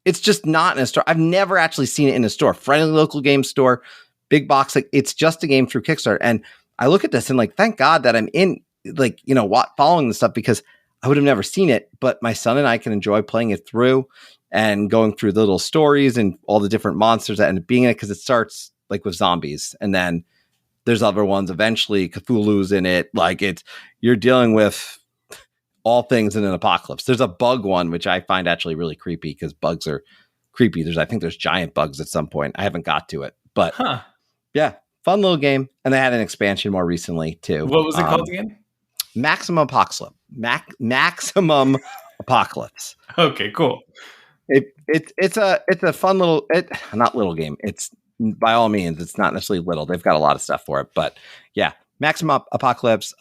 It's just not in a store. I've never actually seen it in a store. Friendly local game store, big box. Like it's just a game through Kickstarter. And I look at this and like, thank God that I'm in like, following this stuff, because I would have never seen it, but my son and I can enjoy playing it through and going through the little stories and all the different monsters that end up being in it. Cause it starts like with zombies, and then there's other ones. Eventually Cthulhu's in it. Like you're dealing with all things in an apocalypse. There's a bug one, which I find actually really creepy because bugs are creepy. I think there's giant bugs at some point. I haven't got to it, but yeah, fun little game. And they had an expansion more recently too. What was it called again? Maximum Apocalypse. Maximum Apocalypse. Okay, cool. It's a fun little not little game. It's by all means it's not necessarily little. They've got a lot of stuff for it, but yeah, Maximum Apocalypse.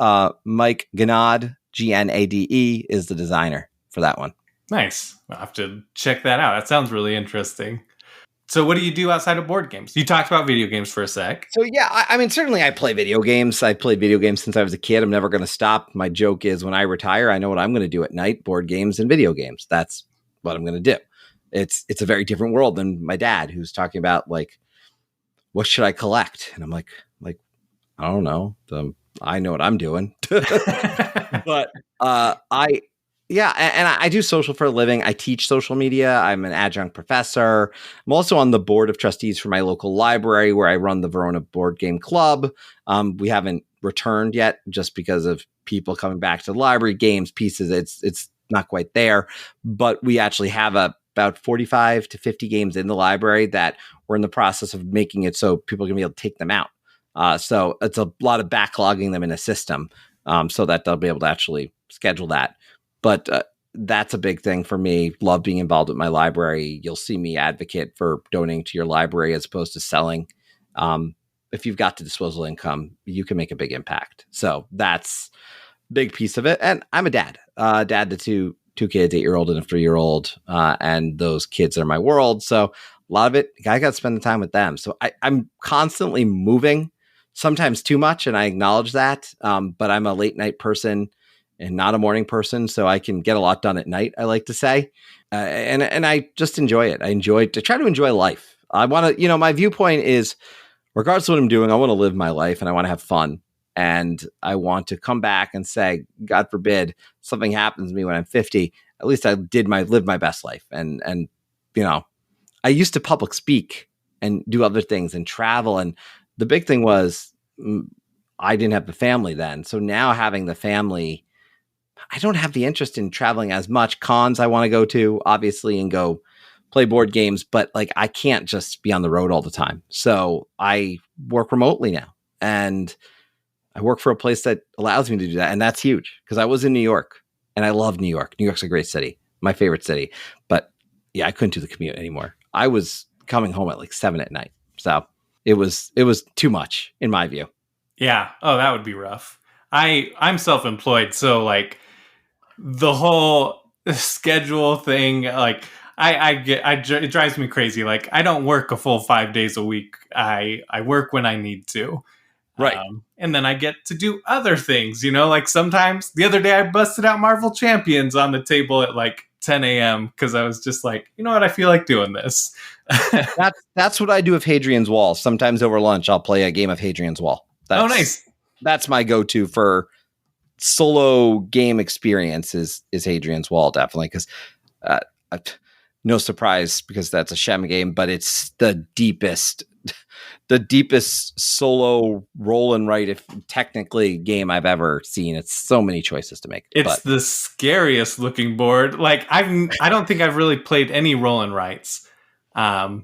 Mike Gnade, Gnade, is the designer for that one. Nice. I'll have to check that out. That sounds really interesting. So what do you do outside of board games? You talked about video games for a sec. So yeah, I mean, certainly I play video games. I played video games since I was a kid. I'm never going to stop. My joke is when I retire, I know what I'm going to do at night: board games and video games. That's what I'm going to do. It's a very different world than my dad, who's talking about like, what should I collect? And I'm like, I don't know. I know what I'm doing. But I do social for a living. I teach social media. I'm an adjunct professor. I'm also on the board of trustees for my local library where I run the Verona Board Game Club. We haven't returned yet just because of people coming back to the library, games, pieces. It's not quite there, but we actually have about 45 to 50 games in the library that we're in the process of making it so people can be able to take them out. So it's a lot of backlogging them in a system so that they'll be able to actually schedule that. But that's a big thing for me. Love being involved with my library. You'll see me advocate for donating to your library as opposed to selling. If you've got the disposable income, you can make a big impact. So that's a big piece of it. And I'm a dad to two kids, 8-year-old and a 3-year-old. And those kids are my world. So a lot of it, I got to spend the time with them. So I'm constantly moving, sometimes too much. And I acknowledge that. But I'm a late night person and not a morning person, so I can get a lot done at night, I like to say. And I just enjoy it. I try to enjoy life. I want to, my viewpoint is, regardless of what I'm doing, I want to live my life and I want to have fun. And I want to come back and say, God forbid, something happens to me when I'm 50, at least I lived my best life. And I used to public speak and do other things and travel. And the big thing was I didn't have the family then. So now having the family, I don't have the interest in traveling as much. Cons I want to go to, obviously, and go play board games, but like I can't just be on the road all the time. So I work remotely now, and I work for a place that allows me to do that. And that's huge because I was in New York and I love New York. New York's a great city, my favorite city. But yeah, I couldn't do the commute anymore. I was coming home at like 7 at night. So it was too much in my view. Yeah. Oh, that would be rough. I'm self-employed. So like, the whole schedule thing, like it drives me crazy. Like I don't work a full 5 days a week. I work when I need to. Right. And then I get to do other things, like sometimes the other day I busted out Marvel Champions on the table at like 10 a.m. because I was just like, you know what? I feel like doing this. That's what I do with Hadrian's Wall. Sometimes over lunch, I'll play a game of Hadrian's Wall. Oh, nice. That's my go-to for solo game experience is Hadrian's Wall, definitely, because no surprise because that's a Shem game, but it's the deepest solo roll and write, if technically, game I've ever seen. It's so many choices to make. It's the scariest looking board. Like I don't think I've really played any roll and writes, other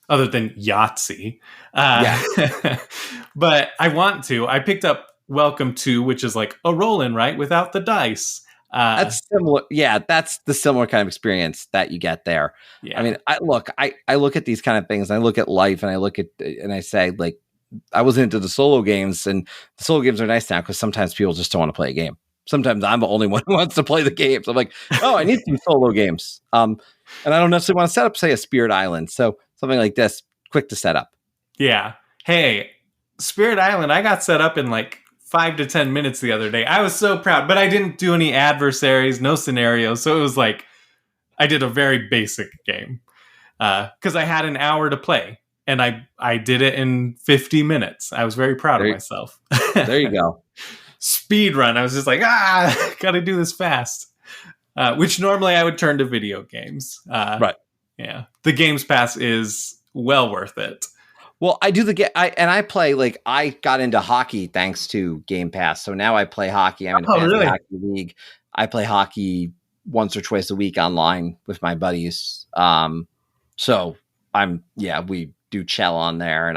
than Yahtzee. But I want to. I picked up Welcome To, which is like a roll and write without the dice. That's similar. Yeah, that's the similar kind of experience that you get there. Yeah. I mean, I look at these kind of things. And I look at life, and I say, like, I was into the solo games, and the solo games are nice now because sometimes people just don't want to play a game. Sometimes I'm the only one who wants to play the games. I'm like, oh, I need some solo games. And I don't necessarily want to set up, say, a Spirit Island. So something like this, quick to set up. Yeah. Hey, Spirit Island, I got set up in like 5 to 10 minutes the other day. I was so proud, but I didn't do any adversaries, no scenarios. So it was like, I did a very basic game because I had an hour to play, and I did it in 50 minutes. I was very proud of myself. There you go. Speed run. I was just like, got to do this fast, which normally I would turn to video games. Right. Yeah. The Games Pass is well worth it. Well, I do I play, like, I got into hockey thanks to Game Pass. So now I play hockey. I'm in a fantasy hockey league. I play hockey once or twice a week online with my buddies. So we do Chell on there. And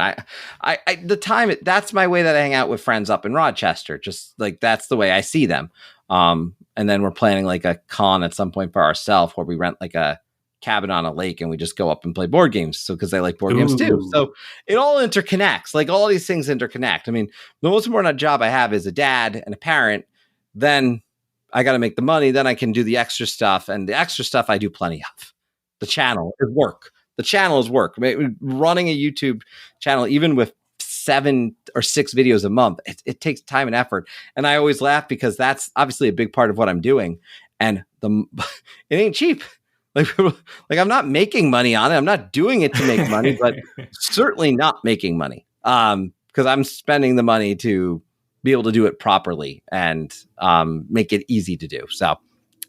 that's my way that I hang out with friends up in Rochester. Just like, that's the way I see them. And And then we're planning like a con at some point for ourselves where we rent like a cabin on a lake and we just go up and play board games. So, because they like board games too. So it all interconnects. Like all these things interconnect. I mean, the most important job I have is a dad and a parent. Then I got to make the money. Then I can do the extra stuff. And the extra stuff I do plenty of. The channel is work. The channel is work. I mean, running a YouTube channel, even with 7 or 6 videos a month, it takes time and effort. And I always laugh because that's obviously a big part of what I'm doing. And it ain't cheap. Like I'm not making money on it. I'm not doing it to make money, but certainly not making money. Because I'm spending the money to be able to do it properly and make it easy to do. So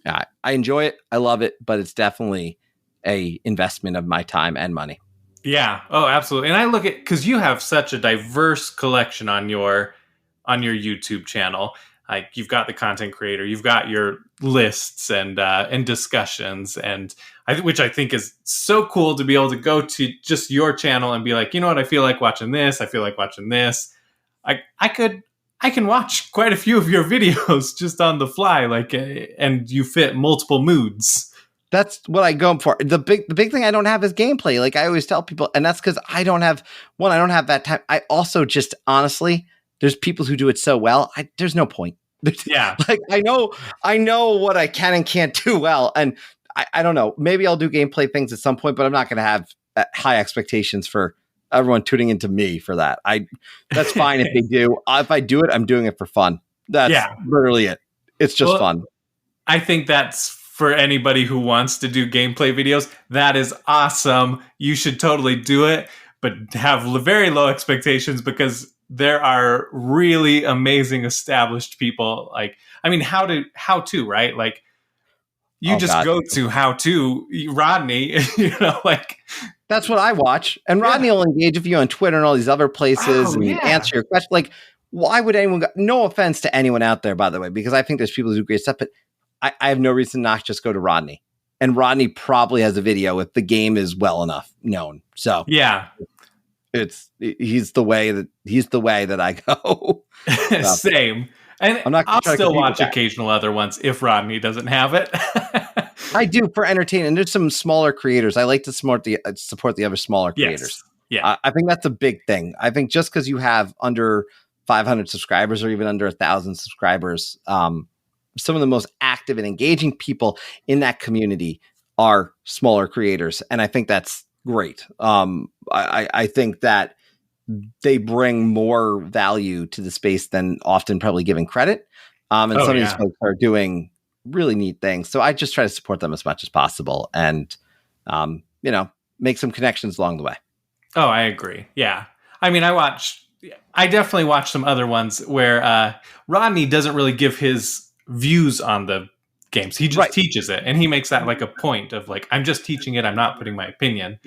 I enjoy it. I love it, but it's definitely a investment of my time and money. Yeah. Oh, absolutely. And I look at, because you have such a diverse collection on your YouTube channel. Like you've got the content creator, you've got your lists and discussions, and which I think is so cool to be able to go to just your channel and be like, you know what, I feel like watching this. I feel like watching this. I can watch quite a few of your videos just on the fly, like, and you fit multiple moods. That's what I go for. The big thing I don't have is gameplay. Like I always tell people, and that's because I don't have that time. I also just honestly, there's people who do it so well. There's no point. Yeah. Like I know what I can and can't do well. And I don't know, maybe I'll do gameplay things at some point, but I'm not going to have high expectations for everyone tuning into me for that. That's fine if they do. If I do it, I'm doing it for fun. That's literally it. It's just fun. I think that's for anybody who wants to do gameplay videos. That is awesome. You should totally do it, but have very low expectations because there are really amazing established people. Like, I mean, how to, right? Like you go to how to Rodney, you know, like that's what I watch. And Rodney will engage with you on Twitter and all these other places and answer your question. Like, why would anyone no offense to anyone out there, by the way, because I think there's people who do great stuff, but I have no reason not to just go to Rodney. And Rodney probably has a video if the game is well enough known. So yeah. He's the way that I go. Same. And I'll still watch occasional other ones if Rodney doesn't have it. I do for entertainment. There's some smaller creators. I like to support the other smaller creators. Yes. Yeah. I think that's a big thing. I think just because you have under 500 subscribers or even under 1,000 subscribers, some of the most active and engaging people in that community are smaller creators. And I think that's great. I think that they bring more value to the space than often probably given credit. And some of these folks are doing really neat things. So I just try to support them as much as possible and, make some connections along the way. Oh, I agree. Yeah. I mean, I definitely watch some other ones where Rodney doesn't really give his views on the games. He just teaches it, and he makes that like a point of like, I'm just teaching it. I'm not putting my opinion.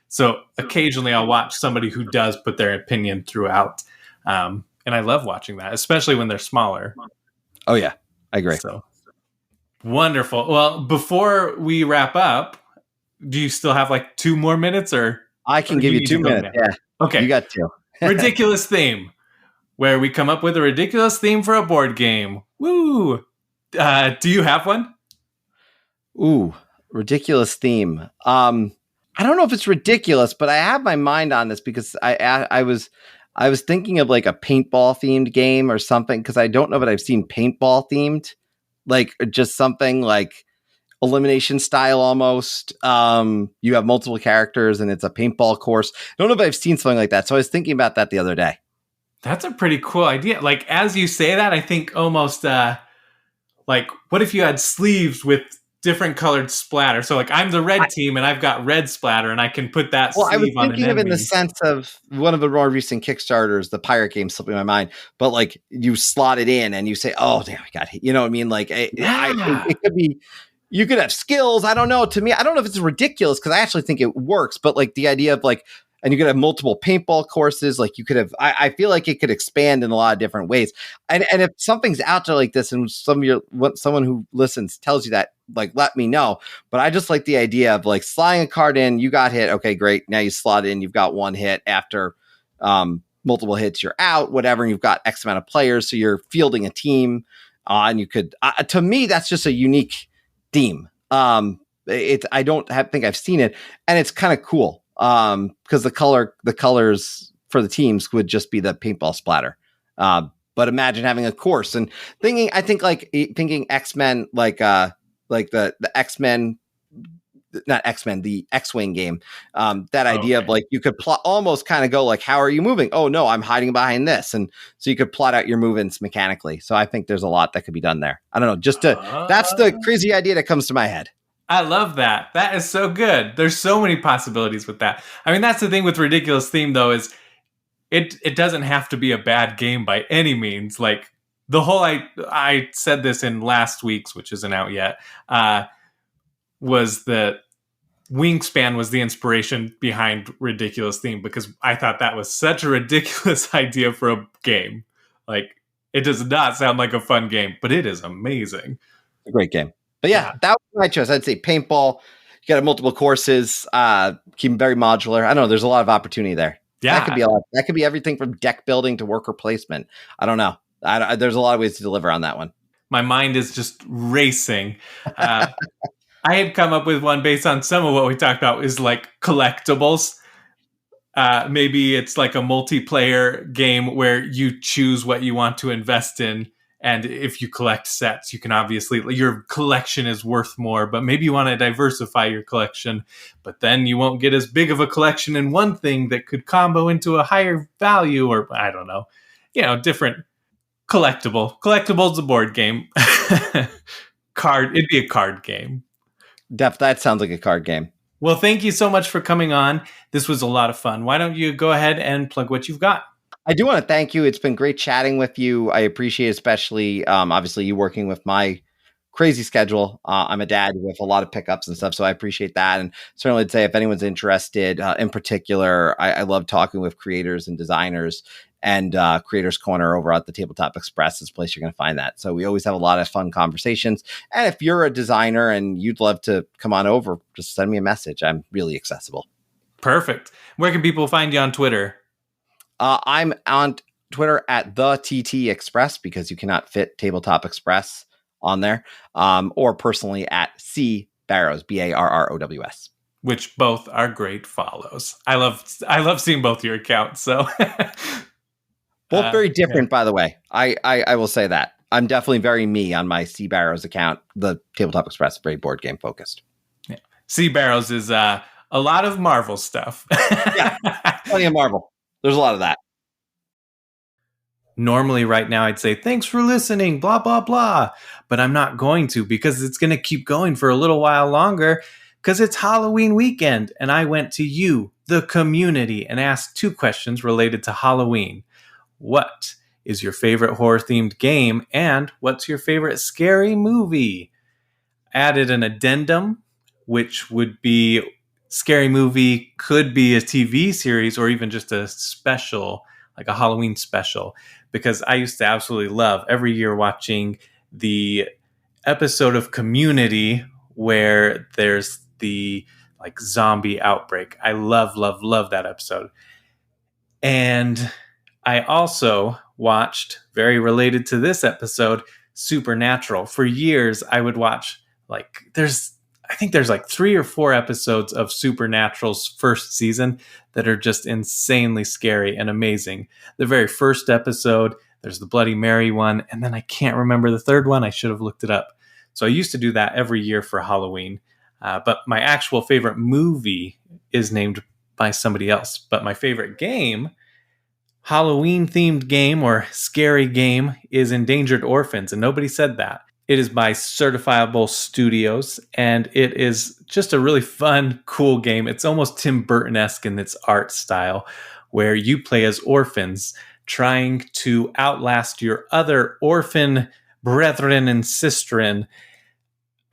So occasionally I'll watch somebody who does put their opinion throughout. And I love watching that, especially when they're smaller. Oh yeah, I agree. So wonderful. Well, before we wrap up, do you still have like 2 more minutes or? I can give you 2 minutes. Yeah. Okay. You got 2. Ridiculous theme, where we come up with a ridiculous theme for a board game. Woo! Do you have one? Ooh, ridiculous theme. I don't know if it's ridiculous, but I have my mind on this because I was thinking of like a paintball themed game or something, because I don't know that I've seen paintball themed, like just something like elimination style almost. You have multiple characters and it's a paintball course. I don't know if I've seen something like that. So I was thinking about that the other day. That's a pretty cool idea. Like, as you say that, I think almost like, what if you had sleeves with different colored splatter? So like, I'm the red team and I've got red splatter and I can put that sleeve on an enemy. I was thinking of it in the sense of one of the more recent Kickstarters, the pirate game slipping my mind, but like you slot it in and you say, oh damn, I got hit. You know what I mean? Like it could be, you could have skills. I don't know. To me, I don't know if it's ridiculous because I actually think it works, but like the idea of like, and you could have multiple paintball courses. Like you could have, I feel like it could expand in a lot of different ways. And if something's out there like this and someone who listens tells you that, like, let me know. But I just like the idea of like sliding a card in, you got hit. Okay, great. Now you slot in, you've got 1 hit. After multiple hits, you're out, whatever. And you've got X amount of players. So you're fielding a team. And you could, to me, that's just a unique theme. I don't think I've seen it, and it's kind of cool. Because the colors for the teams would just be the paintball splatter. But imagine having a course and thinking X-Men, like the X-Men, not X-Men, the X-Wing game. That idea of like, you could plot, almost kind of go like, how are you moving? Oh no, I'm hiding behind this. And so you could plot out your movements mechanically. So I think there's a lot that could be done there. I don't know, that's the crazy idea that comes to my head. I love that. That is so good. There's so many possibilities with that. I mean, that's the thing with Ridiculous Theme, though, is it doesn't have to be a bad game by any means. Like, the whole, I said this in last week's, which isn't out yet, was that Wingspan was the inspiration behind Ridiculous Theme, because I thought that was such a ridiculous idea for a game. Like, it does not sound like a fun game, but it is amazing. A great game. But yeah, that was my choice. I'd say paintball. You got multiple courses. Keep them very modular. I don't know. There's a lot of opportunity there. Yeah, that could be a lot. That could be everything from deck building to worker placement. I don't know. There's a lot of ways to deliver on that one. My mind is just racing. I had come up with one based on some of what we talked about, is like collectibles. Maybe it's like a multiplayer game where you choose what you want to invest in. And if you collect sets, you can obviously, your collection is worth more, but maybe you want to diversify your collection, but then you won't get as big of a collection in one thing that could combo into a higher value, or I don't know, different collectibles, a board game. It'd be a card game. That sounds like a card game. Well, thank you so much for coming on. This was a lot of fun. Why don't you go ahead and plug what you've got? I do want to thank you. It's been great chatting with you. I appreciate, especially, obviously, you working with my crazy schedule. I'm a dad with a lot of pickups and stuff, so I appreciate that. And certainly, I'd say if anyone's interested, in particular, I love talking with creators and designers, and Creators Corner over at the Tabletop Express is the place you're going to find that. So we always have a lot of fun conversations. And if you're a designer and you'd love to come on over, just send me a message. I'm really accessible. Perfect. Where can people find you on Twitter? I'm on Twitter at the TT Express, because you cannot fit Tabletop Express on there, or personally at C Barrows, Barrows, which both are great follows. I love seeing both your accounts. So both very different, by the way. I will say that I'm definitely very me on my C Barrows account. The Tabletop Express, very board game focused. Yeah. C Barrows is a lot of Marvel stuff. Yeah, plenty of Marvel. There's a lot of that. Normally right now I'd say, thanks for listening, blah, blah, blah. But I'm not going to, because it's going to keep going for a little while longer, because it's Halloween weekend. And I went to you, the community, and asked 2 questions related to Halloween. What is your favorite horror-themed game? And what's your favorite scary movie? Added an addendum, which would be scary movie could be a TV series or even just a special, like a Halloween special, because I used to absolutely love every year watching the episode of Community where there's the like zombie outbreak. I love that episode. And I also watched, very related to this episode, Supernatural. For years, I would watch, I think there's like 3 or 4 episodes of Supernatural's first season that are just insanely scary and amazing. The very first episode, there's the Bloody Mary one, and then I can't remember the third one. I should have looked it up. So I used to do that every year for Halloween. But my actual favorite movie is named by somebody else. But my favorite game, Halloween-themed game or scary game, is Endangered Orphans, and nobody said that. It is by Certifiable Studios, and it is just a really fun, cool game. It's almost Tim Burton-esque in its art style, where you play as orphans trying to outlast your other orphan brethren and sisterin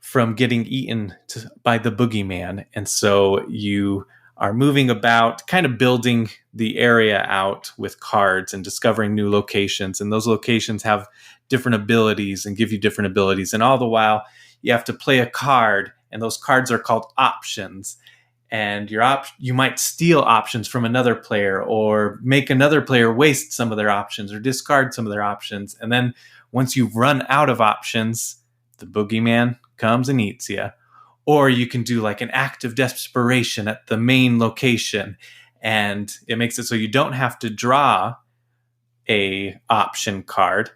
from getting eaten by the boogeyman. And so you are moving about, kind of building the area out with cards and discovering new locations. And those locations have different abilities and give you different abilities. And all the while, you have to play a card, and those cards are called options. And you might steal options from another player, or make another player waste some of their options or discard some of their options. And then Once you've run out of options, the boogeyman comes and eats you. Or you can do like an act of desperation at the main location, and it makes it so you don't have to draw a option card.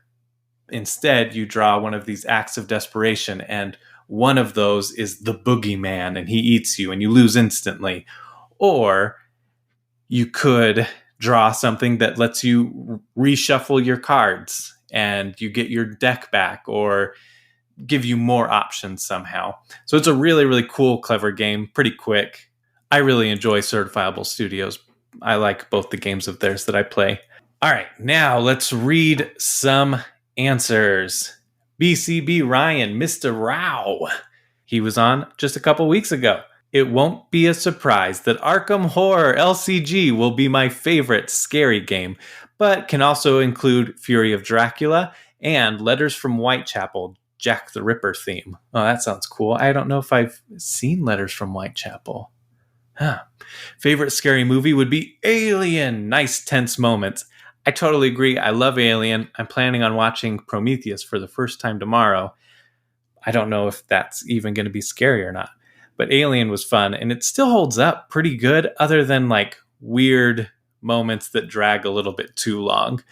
Instead, you draw one of these acts of desperation, and one of those is the boogeyman, and he eats you, and you lose instantly. Or you could draw something that lets you reshuffle your cards, and you get your deck back, or give you more options somehow. So it's a really, really cool, clever game, pretty quick. I really enjoy Certifiable Studios. I like both the games of theirs that I play. All right, now let's read some answers. BCB Ryan, Mr. Rao. He was on just a couple weeks ago. It won't be a surprise that Arkham Horror LCG will be my favorite scary game, but can also include Fury of Dracula and Letters from Whitechapel, Jack the Ripper theme. Oh, that sounds cool. I don't know if I've seen Letters from Whitechapel. Favorite scary movie would be Alien. Nice tense moments. I totally agree. I love Alien. I'm planning on watching Prometheus for the first time tomorrow. I don't know if that's even going to be scary or not. But Alien was fun, and it still holds up pretty good, other than like weird moments that drag a little bit too long.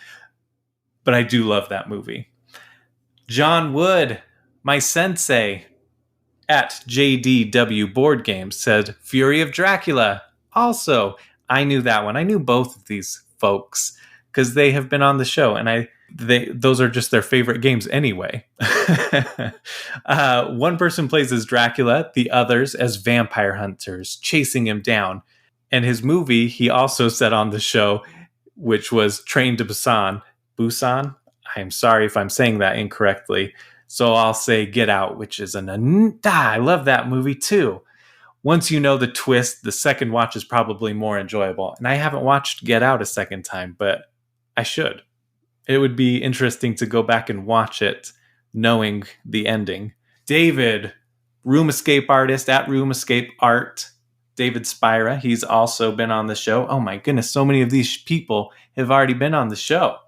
But I do love that movie. John Wood, my sensei, at JDW Board Games, said Fury of Dracula. Also, I knew that one. I knew both of these folks because they have been on the show, and those are just their favorite games anyway. One person plays as Dracula, the others as vampire hunters, chasing him down. And his movie, he also said on the show, which was Train to Busan. Busan? I'm sorry if I'm saying that incorrectly. So I'll say Get Out, which is I love that movie too. Once you know the twist, the second watch is probably more enjoyable. And I haven't watched Get Out a second time, but I should. It would be interesting to go back and watch it knowing the ending. David, Room Escape artist at Room Escape Art. David Spira, he's also been on the show. Oh my goodness, so many of these people have already been on the show.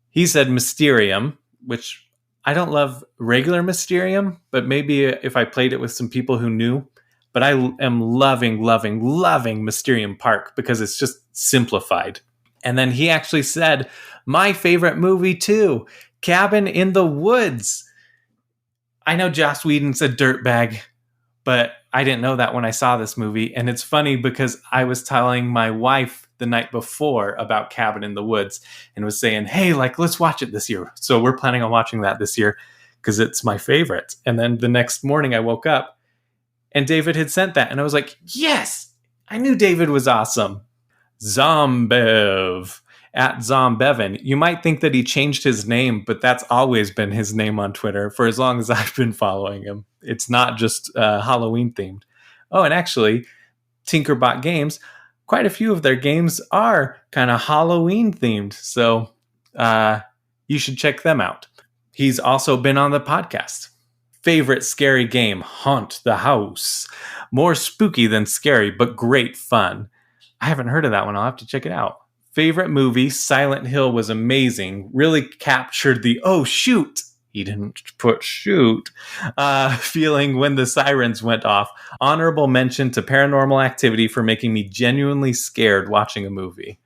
He said Mysterium, which I don't love regular Mysterium, but maybe if I played it with some people who knew. But I am loving Mysterium Park because it's just simplified. And then he actually said, my favorite movie too, Cabin in the Woods. I know Joss Whedon's a dirtbag, but I didn't know that when I saw this movie. And it's funny because I was telling my wife the night before about Cabin in the Woods and was saying, hey, let's watch it this year. So we're planning on watching that this year because it's my favorite. And then the next morning I woke up and David had sent that. And I was like, yes, I knew David was awesome. Zombev at Zombevin. You might think that he changed his name, but that's always been his name on Twitter for as long as I've been following him. It's not just Halloween themed. Oh, and actually, Tinkerbot Games, quite a few of their games are kind of Halloween themed. So you should check them out. He's also been on the podcast. Favorite scary game, Haunt the House. More spooky than scary, but great fun. I haven't heard of that one. I'll have to check it out. Favorite movie, Silent Hill was amazing. Really captured the, oh, shoot. He didn't put shoot. Feeling when the sirens went off. Honorable mention to Paranormal Activity for making me genuinely scared watching a movie.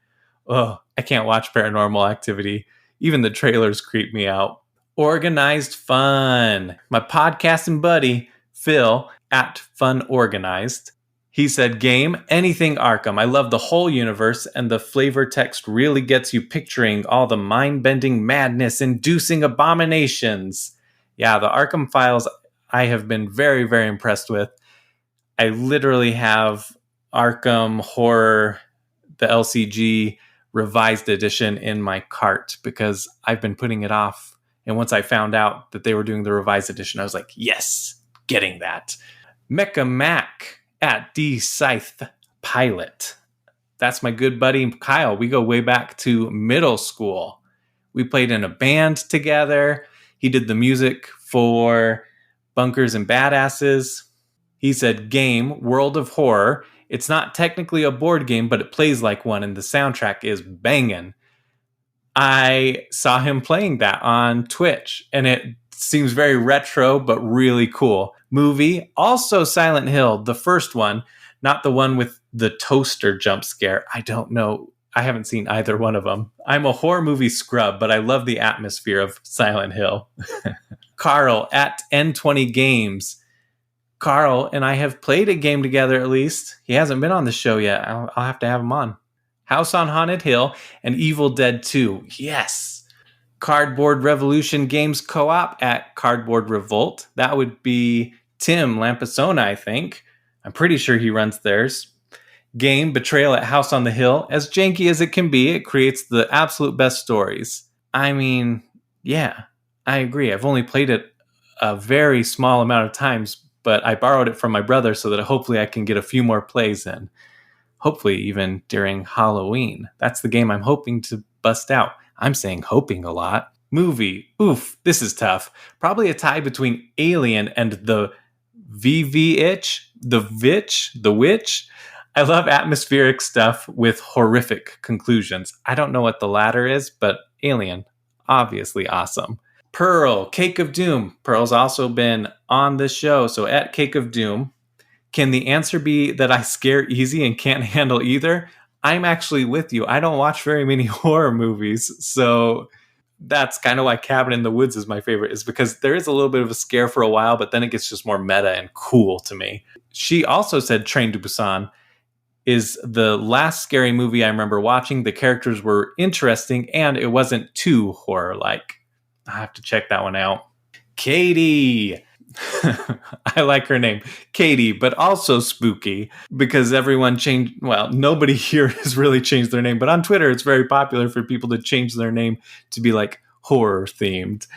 Oh, I can't watch Paranormal Activity. Even the trailers creep me out. Organized Fun. My podcasting buddy, Phil, at Fun Organized. He said, game, anything Arkham. I love the whole universe, and the flavor text really gets you picturing all the mind-bending madness, inducing abominations. Yeah, the Arkham files I have been very, very impressed with. I literally have Arkham Horror, the LCG revised edition in my cart because I've been putting it off. And once I found out that they were doing the revised edition, I was like, yes, getting that. Mecha Mac at D Scythe Pilot. That's my good buddy Kyle. We go way back to middle school. We played in a band together. He did the music for Bunkers and Badasses. He said, game, World of Horror. It's not technically a board game, but it plays like one, and the soundtrack is banging. I saw him playing that on Twitch, and it seems very retro, but really cool. Movie, also Silent Hill, the first one, not the one with the toaster jump scare. I don't know. I haven't seen either one of them. I'm a horror movie scrub, but I love the atmosphere of Silent Hill. Carl at N20 Games. Carl and I have played a game together at least. He hasn't been on the show yet. I'll have to have him on. House on Haunted Hill and Evil Dead 2. Yes. Cardboard Revolution Games Co-op at Cardboard Revolt. That would be Tim Lampisona, I think. I'm pretty sure he runs theirs. Game Betrayal at House on the Hill. As janky as it can be, it creates the absolute best stories. I mean, yeah, I agree. I've only played it a very small amount of times, but I borrowed it from my brother so that hopefully I can get a few more plays in. Hopefully even during Halloween. That's the game I'm hoping to bust out. I'm saying hoping a lot. Movie. Oof, this is tough. Probably a tie between Alien and the VV-itch, the Witch. I love atmospheric stuff with horrific conclusions. I don't know what the latter is, but Alien, obviously awesome. Pearl, Cake of Doom. Pearl's also been on the show, so at Cake of Doom. Can the answer be that I scare easy and can't handle either? I'm actually with you. I don't watch very many horror movies, so that's kind of why Cabin in the Woods is my favorite, is because there is a little bit of a scare for a while, but then it gets just more meta and cool to me. She also said Train to Busan is the last scary movie I remember watching. The characters were interesting, and it wasn't too horror-like. I have to check that one out. Katie. I like her name, Katie, but also spooky because everyone changed. Well, nobody here has really changed their name, but on Twitter, it's very popular for people to change their name to be like horror themed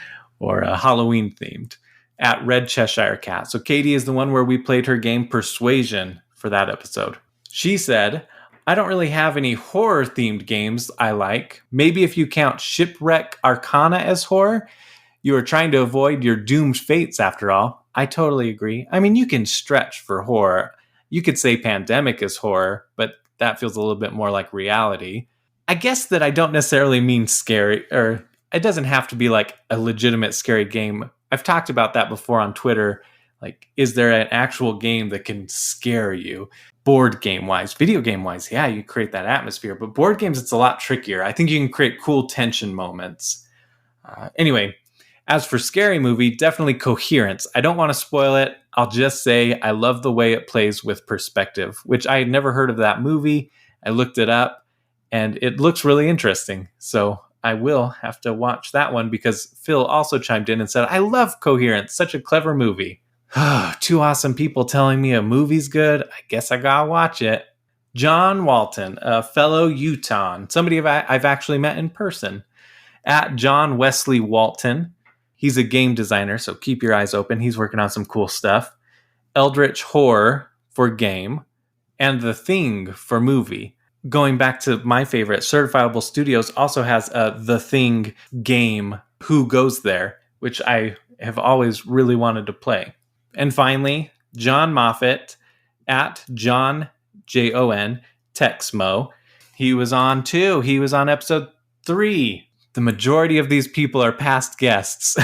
or Halloween themed at Red Cheshire Cat. So Katie is the one where we played her game Persuasion for that episode. She said, I don't really have any horror themed games I like. Maybe if you count Shipwreck Arcana as horror. You are trying to avoid your doomed fates, after all. I totally agree. I mean, you can stretch for horror. You could say Pandemic is horror, but that feels a little bit more like reality. I guess that I don't necessarily mean scary, or it doesn't have to be like a legitimate scary game. I've talked about that before on Twitter. Like, is there an actual game that can scare you? Board game-wise, video game-wise, yeah, you create that atmosphere. But board games, it's a lot trickier. I think you can create cool tension moments. Anyway, as for scary movie, definitely Coherence. I don't want to spoil it. I'll just say I love the way it plays with perspective, which I had never heard of that movie. I looked it up, and it looks really interesting. So I will have to watch that one because Phil also chimed in and said, I love Coherence. Such a clever movie. Two awesome people telling me a movie's good. I guess I gotta watch it. John Walton, a fellow Utahn, somebody I've actually met in person. At John Wesley Walton. He's a game designer, so keep your eyes open. He's working on some cool stuff. Eldritch Horror for game, and The Thing for movie. Going back to my favorite, Certifiable Studios also has a The Thing game, Who Goes There, which I have always really wanted to play. And finally, John Moffat at John, Jon, Texmo. He was on too. He was on episode 3. The majority of these people are past guests.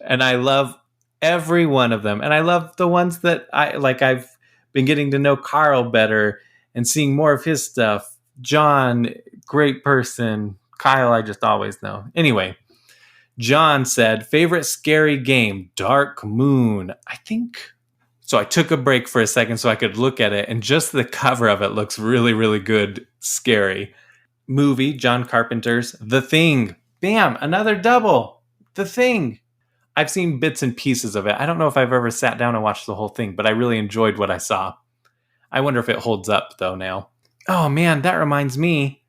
And I love every one of them. And I love the ones that I've been getting to know Carl better and seeing more of his stuff. John, great person. Kyle, I just always know. Anyway, John said, favorite scary game, Dark Moon. I think. So I took a break for a second so I could look at it. And just the cover of it looks really, really good. Scary. Movie, John Carpenter's The Thing. Bam, another double. The Thing. I've seen bits and pieces of it. I don't know if I've ever sat down and watched the whole thing, but I really enjoyed what I saw. I wonder if it holds up, though, now. Oh, man, that reminds me.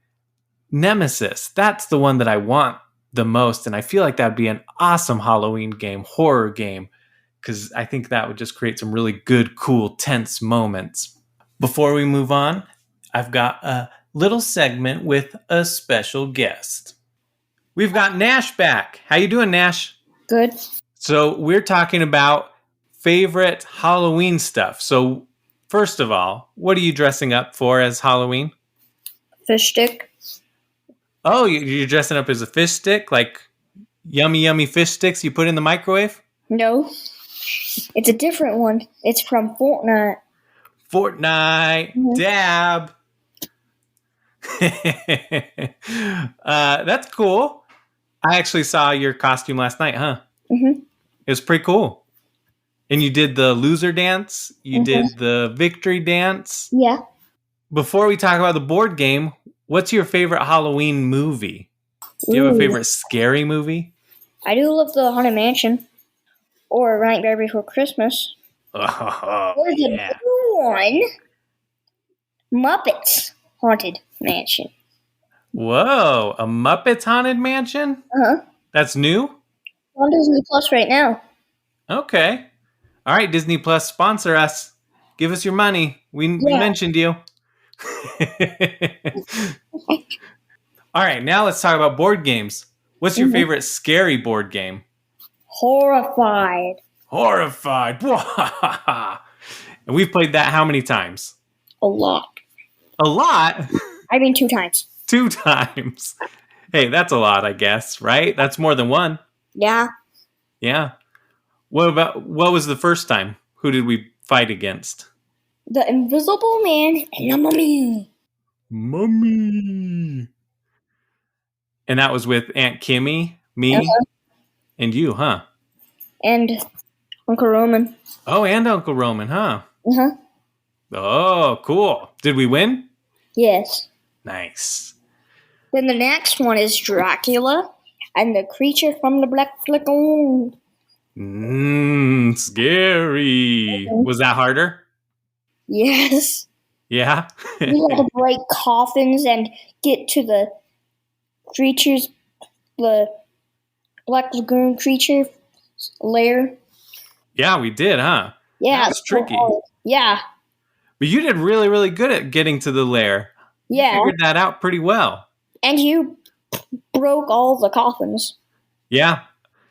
Nemesis. That's the one that I want the most, and I feel like that would be an awesome Halloween game, horror game, because I think that would just create some really good, cool, tense moments. Before we move on, I've got a little segment with a special guest. We've got Nash back. How you doing, Nash? Good. So we're talking about favorite Halloween stuff. So first of all, what are you dressing up for as Halloween? Fish stick. Oh, you're dressing up as a fish stick? Like yummy, yummy fish sticks you put in the microwave? No, it's a different one. It's from Fortnite. Fortnite. Mhm. Dab. That's cool. I actually saw your costume last night, huh? Mm-hmm. It was pretty cool. And you did the loser dance. You did the victory dance. Yeah. Before we talk about the board game, what's your favorite Halloween movie? Do you have a favorite scary movie? I do love the Haunted Mansion. Or Nightmare Before Christmas. Oh, Or the yeah. new one, Muppets Haunted Mansion. Whoa, a Muppets Haunted Mansion? Uh-huh. That's new? On Disney Plus right now. Okay. All right, Disney Plus, sponsor us. Give us your money. We mentioned you. All right, now let's talk about board games. What's your favorite scary board game? Horrified. Horrified. And we've played that how many times? A lot. A lot? I mean 2 times. 2 times. Hey, that's a lot, I guess, right? That's more than 1. Yeah. Yeah. What was the first time? Who did we fight against? The Invisible Man and the Mummy. Mummy. And that was with Aunt Kimmy, me, and you, huh? And Uncle Roman. Oh, and Uncle Roman, huh? Uh-huh. Oh, cool. Did we win? Yes. Nice. Then the next one is Dracula and the Creature from the Black Lagoon. Scary. Was that harder? Yes. Yeah? We had to break coffins and get to the creatures, the Black Lagoon creature lair. Yeah, we did, huh? Yeah. That was tricky. Yeah. But you did really, really good at getting to the lair. Yeah. You figured that out pretty well. And you broke all the coffins. Yeah.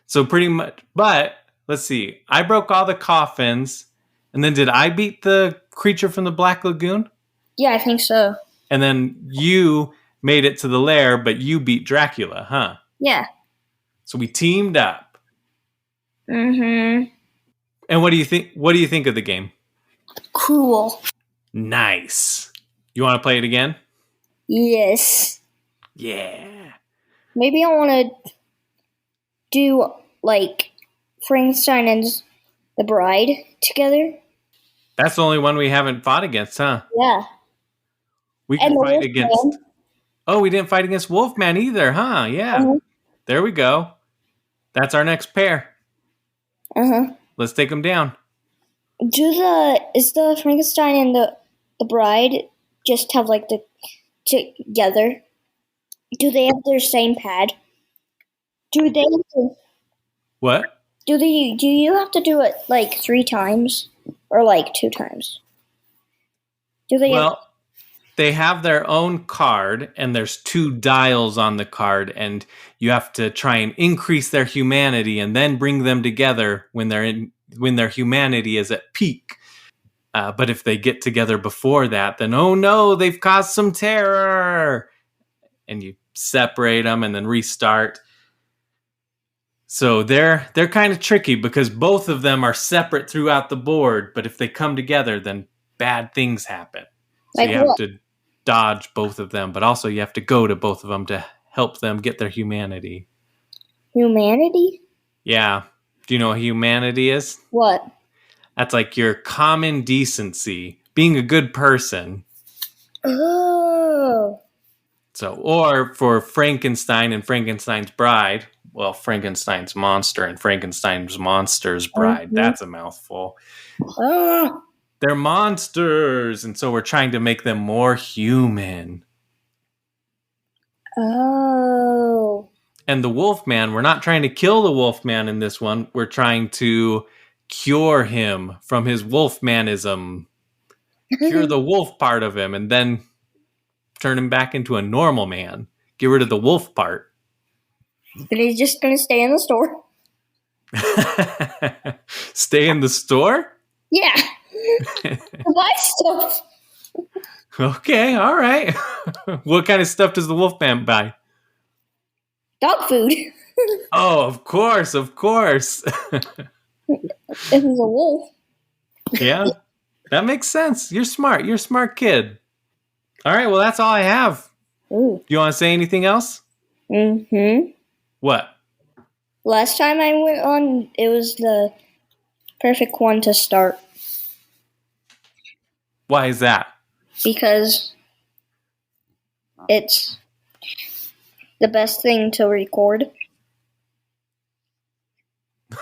So pretty much, but let's see. I broke all the coffins, and then did I beat the creature from the Black Lagoon? Yeah, I think so. And then you made it to the lair, but you beat Dracula, huh? Yeah. So we teamed up. Mm-hmm. And what do you think? What do you think of the game? Cool. Nice. You want to play it again? Yes. Yeah. Maybe I want to do like Frankenstein and the Bride together. That's the only one we haven't fought against, huh? Yeah. We can fight against. Oh, we didn't fight against Wolfman either, huh? Yeah. Uh-huh. There we go. That's our next pair. Uh-huh. Let's take them down. Is the Frankenstein and the Bride just have like the together? Do they have their same pad? Do they? What? Do you have to do it like 3 times or like 2 times? Do they? Well, they have their own card, and there's 2 dials on the card, and you have to try and increase their humanity, and then bring them together when their humanity is at peak. But if they get together before that, then oh no, they've caused some terror, and you separate them and then restart. So they're kind of tricky because both of them are separate throughout the board, but if they come together, then bad things happen. So Like you have what? to dodge both of them, but also you have to go to both of them to help them get their humanity. Humanity? Yeah. Do you know what humanity is? What? That's like your common decency, being a good person. Oh. So, or for Frankenstein and Frankenstein's Bride, well, Frankenstein's monster and Frankenstein's monster's bride. That's a mouthful. Oh. They're monsters, and so we're trying to make them more human. Oh. And the Wolfman, we're not trying to kill the Wolfman in this one. We're trying to cure him from his Wolfmanism. Cure the wolf part of him, and then turn him back into a normal man. Get rid of the wolf part. But he's just gonna stay in the store. Stay in the store? Yeah. Buy stuff. Okay, all right. What kind of stuff does the Wolfman buy? Dog food. Oh, of course. If he's a wolf. Yeah, that makes sense. You're smart. You're a smart kid. All right, well, that's all I have. Ooh. You want to say anything else? Mm-hmm. What? Last time I went on, it was the perfect one to start. Why is that? Because it's the best thing to record.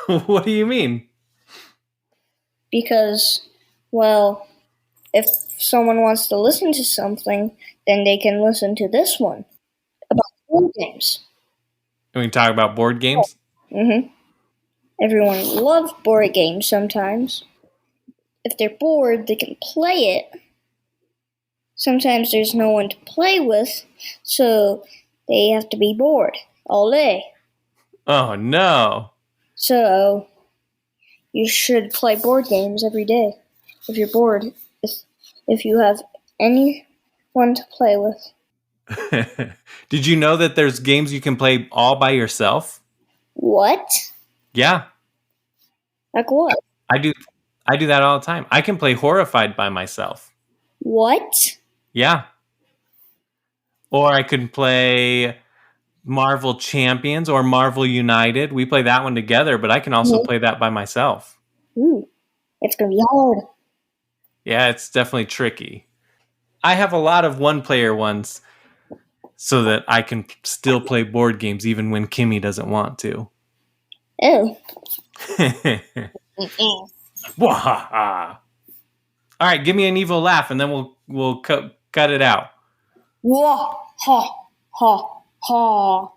What do you mean? Because, well, if someone wants to listen to something, then they can listen to this one about board games. Can we talk about board games? Mm-hmm. Everyone loves board games sometimes. If they're bored, they can play it. Sometimes there's no one to play with, so they have to be bored all day. Oh, no. So, you should play board games every day if you're bored, if you have anyone to play with. Did you know that there's games you can play all by yourself? What? Yeah, Like what? I do that all the time. I can play Horrified by myself. What? Yeah. Or I can play Marvel Champions or Marvel United. We play that one together, but I can also play that by myself. Ooh, it's gonna be hard. Yeah, it's definitely tricky. I have a lot of one-player ones so that I can still play board games even when Kimmy doesn't want to. Oh. Wahaha. All right, give me an evil laugh, and then we'll cut it out. Wah ha ha ha.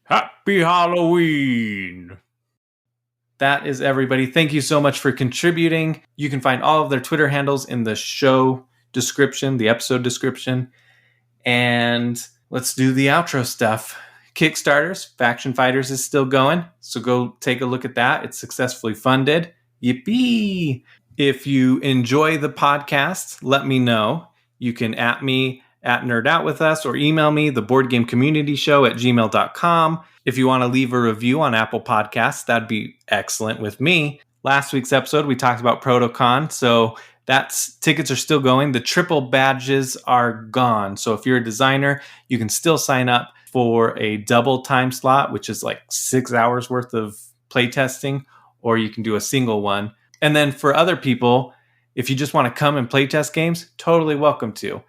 Happy Halloween! That is everybody. Thank you so much for contributing. You can find all of their Twitter handles in the show description, the episode description. And let's do the outro stuff. Kickstarters, Faction Fighters is still going, so go take a look at that. It's successfully funded. Yippee! If you enjoy the podcast, let me know. You can @ me at Nerd Out With Us or email me, theboardgamecommunityshow@gmail.com. If you want to leave a review on Apple Podcasts, that'd be excellent with me. Last week's episode, we talked about ProtoCON, so tickets are still going. The triple badges are gone. So if you're a designer, you can still sign up for a double time slot, which is like 6 hours worth of playtesting, or you can do a single one. And then for other people, if you just want to come and playtest games, totally welcome to.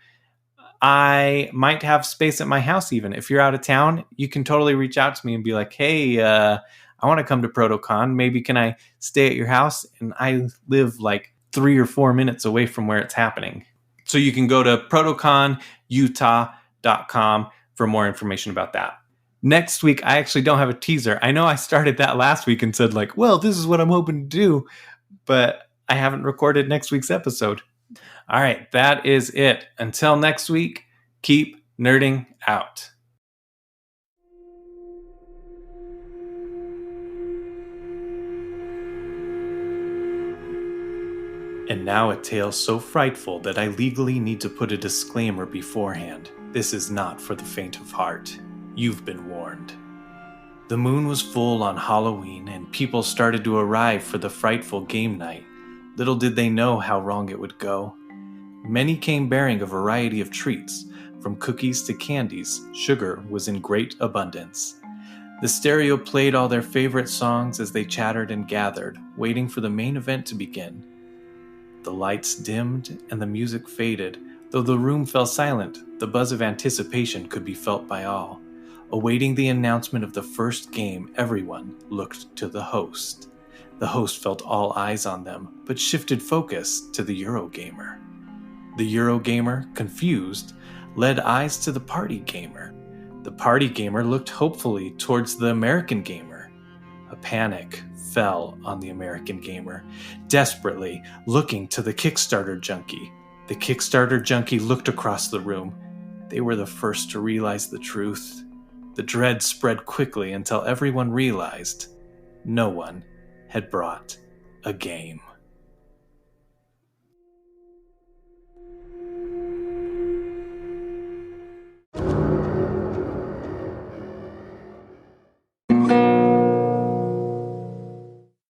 I might have space at my house even. If you're out of town, you can totally reach out to me and be like, hey, I want to come to ProtoCon. Maybe can I stay at your house? And I live like 3 or 4 minutes away from where it's happening. So you can go to protoconutah.com for more information about that. Next week, I actually don't have a teaser. I know I started that last week and said like, well, this is what I'm hoping to do, but I haven't recorded next week's episode. All right, that is it. Until next week, keep nerding out. And now a tale so frightful that I legally need to put a disclaimer beforehand. This is not for the faint of heart. You've been warned. The moon was full on Halloween, and people started to arrive for the frightful game night. Little did they know how wrong it would go. Many came bearing a variety of treats, from cookies to candies. Sugar was in great abundance. The stereo played all their favorite songs as they chattered and gathered, waiting for the main event to begin. The lights dimmed and the music faded. Though the room fell silent, the buzz of anticipation could be felt by all. Awaiting the announcement of the first game, everyone looked to the host. The host felt all eyes on them, but shifted focus to the Eurogamer. The Eurogamer, confused, led eyes to the Party Gamer. The Party Gamer looked hopefully towards the American Gamer. A panic fell on the American Gamer, desperately looking to the Kickstarter junkie. The Kickstarter junkie looked across the room. They were the first to realize the truth. The dread spread quickly until everyone realized no one had brought a game.